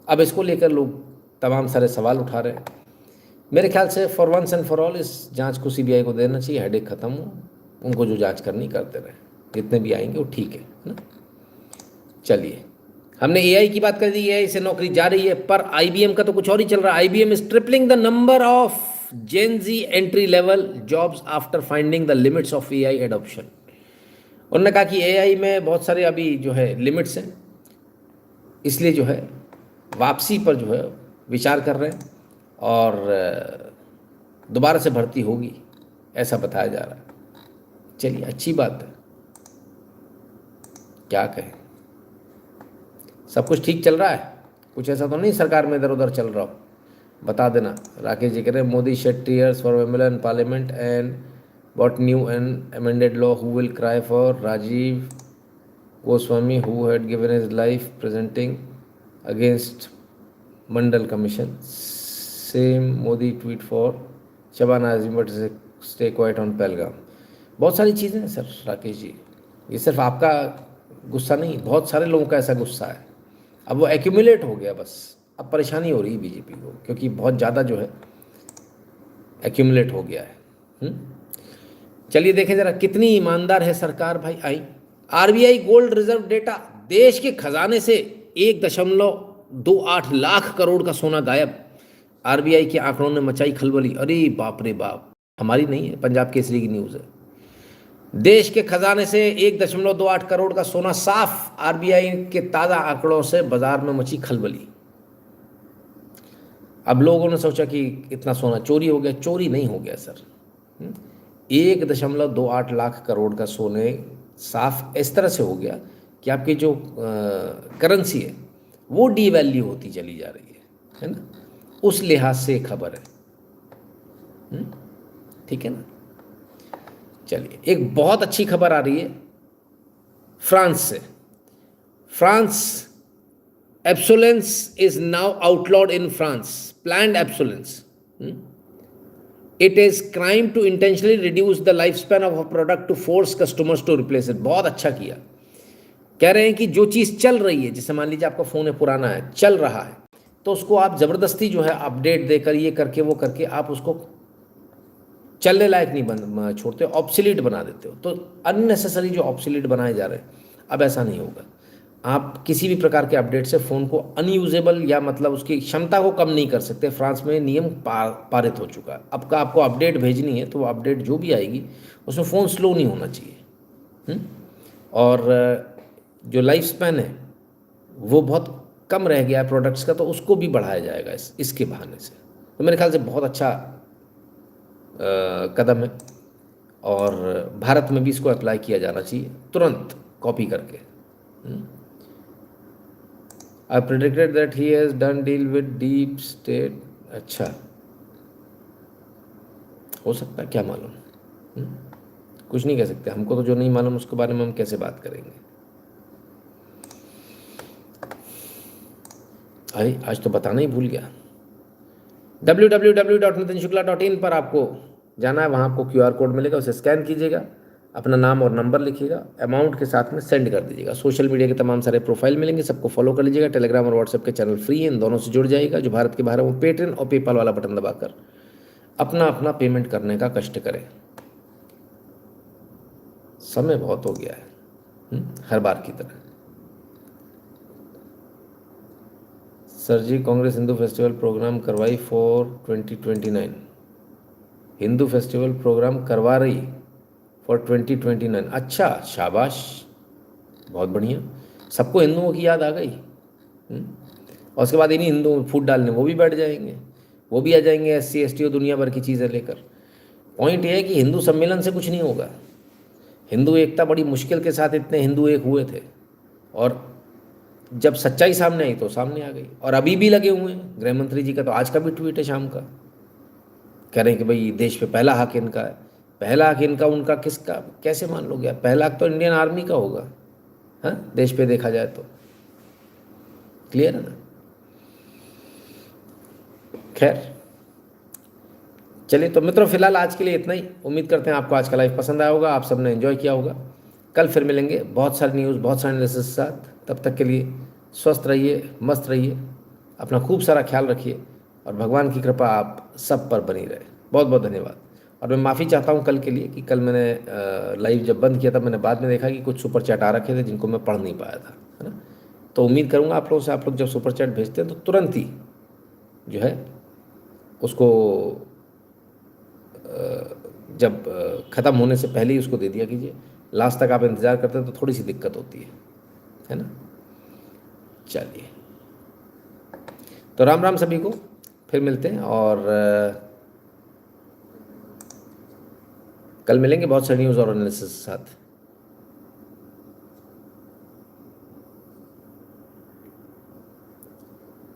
अब इसको लेकर लोग तमाम सारे सवाल उठा रहे हैं। मेरे ख्याल से for once and for all इस जांच को सीबीआई को देना चाहिए। हेडेक ख़त्म हो, उनको जो जांच करनी करते रहे, जितने भी आएंगे वो ठीक है ना। चलिए, हमने एआई की बात कर दी, एआई से नौकरी जा रही है, पर आईबीएम का तो कुछ और ही चल रहा है। IBM is tripling the number of Gen Z entry level jobs after finding the limits of AI adoption. उन्होंने कहा कि एआई में बहुत सारे अभी जो है लिमिट्स हैं, इसलिए जो है वापसी पर जो है विचार कर रहे हैं और दोबारा से भर्ती होगी, ऐसा बताया जा रहा है। चलिए, अच्छी बात है, क्या कहें। सब कुछ ठीक चल रहा है, कुछ ऐसा तो नहीं सरकार में इधर उधर चल रहा हो, बता देना। राकेश जी कह रहे हैं Modi shed tears for MLA in parliament and what new and amended law who will cry for Rajiv Goswami who had given his life presenting against Mandal Commission. Same Modi tweet for Shabana Azim but stay quiet on Pahalgam. बहुत सारी चीज़ें हैं सर राकेश जी, ये सिर्फ आपका गुस्सा नहीं, बहुत सारे लोगों का ऐसा गुस्सा है। अब वो एक्यूमुलेट हो गया, बस अब परेशानी हो रही है बीजेपी को, क्योंकि बहुत ज़्यादा जो है एक्यूमुलेट हो गया है। चलिए देखें जरा कितनी ईमानदार है सरकार भाई। आई आरबीआई गोल्ड रिजर्व डेटा, देश के खजाने से 1.28 लाख करोड़ का सोना गायब। आरबीआई के आंकड़ों ने मचाई खलबली। अरे बाप रे बाप, हमारी नहीं है, पंजाब केसरी की न्यूज़ है। देश के खजाने से 1.28 करोड़ का सोना साफ। आरबीआई के ताज़ा आंकड़ों से बाजार में मची खलबली। अब लोगों ने सोचा कि इतना सोना चोरी हो गया। चोरी नहीं हो गया सर, 1.28 लाख करोड़ का सोने साफ इस तरह से हो गया कि आपकी जो करेंसी है वो डीवैल्यू होती चली जा रही है ना। उस लिहाज से खबर है, ठीक है ना। चलिए, एक बहुत अच्छी खबर आ रही है फ्रांस से। France, obsolescence is now outlawed in France. Planned obsolescence, it is crime to intentionally reduce the life span of a product to force customers to replace it. बहुत अच्छा किया। कह रहे हैं कि जो चीज़ चल रही है, जैसे मान लीजिए आपका फ़ोन है पुराना है, चल रहा है, तो उसको आप ज़बरदस्ती जो है अपडेट देकर ये करके वो करके आप उसको चलने लायक नहीं छोड़ते, ऑब्सोलीट बना देते हो। तो अननेसेसरी जो ऑब्सोलीट बनाए जा रहे हैं, अब ऐसा नहीं होगा। आप किसी भी प्रकार के अपडेट से फ़ोन को अनयूजेबल या मतलब उसकी क्षमता को कम नहीं कर सकते। फ्रांस में नियम पारित हो चुका है। अब का आपको अपडेट भेजनी है तो वो अपडेट जो भी आएगी उसमें फ़ोन स्लो नहीं होना चाहिए। और जो लाइफ स्पैन है वो बहुत कम रह गया है प्रोडक्ट्स का, तो उसको भी बढ़ाया जाएगा इसके बहाने से। तो मेरे ख्याल से बहुत अच्छा कदम है और भारत में भी इसको अप्लाई किया जाना चाहिए तुरंत कॉपी करके। I predicted that he has done deal with deep state. अच्छा, हो सकता है, क्या मालूम। कुछ नहीं कह सकते, हमको तो जो नहीं मालूम उसके बारे में हम कैसे बात करेंगे। अरे आज तो बताना ही भूल गया, www.nitinshukla.in पर आपको जाना है। वहाँ आपको QR कोड मिलेगा, उसे स्कैन कीजिएगा, अपना नाम और नंबर लिखिएगा, अमाउंट के साथ में सेंड कर दीजिएगा। सोशल मीडिया के तमाम सारे प्रोफाइल मिलेंगे, सबको फॉलो कर लीजिएगा। टेलीग्राम और व्हाट्सएप के चैनल फ्री हैं, इन दोनों से जुड़ जाइएगा। जो भारत के बाहर है वो पेटीएम और पेपाल वाला बटन दबाकर अपना अपना पेमेंट करने का कष्ट करें। समय बहुत हो गया है, हर बार की तरह। सर जी, कांग्रेस हिंदू फेस्टिवल प्रोग्राम करवाई फॉर 2029। हिंदू फेस्टिवल प्रोग्राम करवा रही फॉर 2029। अच्छा, शाबाश, बहुत बढ़िया। सबको हिंदुओं की याद आ गई। और उसके बाद इन्हीं हिंदुओं में फूट डालने वो भी बैठ जाएंगे, वो भी आ जाएंगे SC ST और दुनिया भर की चीज़ें लेकर। पॉइंट ये है कि हिंदू सम्मेलन से कुछ नहीं होगा। हिंदू एकता बड़ी मुश्किल के साथ इतने हिंदू एक हुए थे, और जब सच्चाई सामने आई तो सामने आ गई। और अभी भी लगे हुए हैं। गृह मंत्री जी का तो आज का भी ट्वीट है शाम का, कह रहे हैं कि भाई देश पे पहला हक इनका है। पहला हक इनका, उनका किसका, कैसे मान लोगे? पहला हक तो इंडियन आर्मी का होगा, हाँ, देश पे देखा जाए तो। क्लियर है ना? खैर चलिए, तो मित्रों फिलहाल आज के लिए इतना ही। उम्मीद करते हैं आपको आज का लाइव पसंद आया होगा, आप सबने एंजॉय किया होगा। कल फिर मिलेंगे बहुत सारी न्यूज़, बहुत सारे एनालिसिस के साथ। तब तक के लिए स्वस्थ रहिए, मस्त रहिए, अपना खूब सारा ख्याल रखिए, और भगवान की कृपा आप सब पर बनी रहे। बहुत बहुत धन्यवाद। और मैं माफ़ी चाहता हूँ कल के लिए कि कल मैंने लाइव जब बंद किया था, मैंने बाद में देखा कि कुछ सुपर चैट आ रखे थे जिनको मैं पढ़ नहीं पाया था, है ना। तो उम्मीद करूँगा आप लोगों से, आप लोग जब सुपर चैट भेजते हैं तो तुरंत ही जो है उसको जब ख़त्म होने से पहले ही उसको दे दिया कीजिए। लास्ट तक आप इंतज़ार करते हैं तो थोड़ी सी दिक्कत होती है ना। चलिए, तो राम राम सभी को, फिर मिलते हैं। और कल मिलेंगे बहुत सारी न्यूज़ और एनालिसिस के साथ।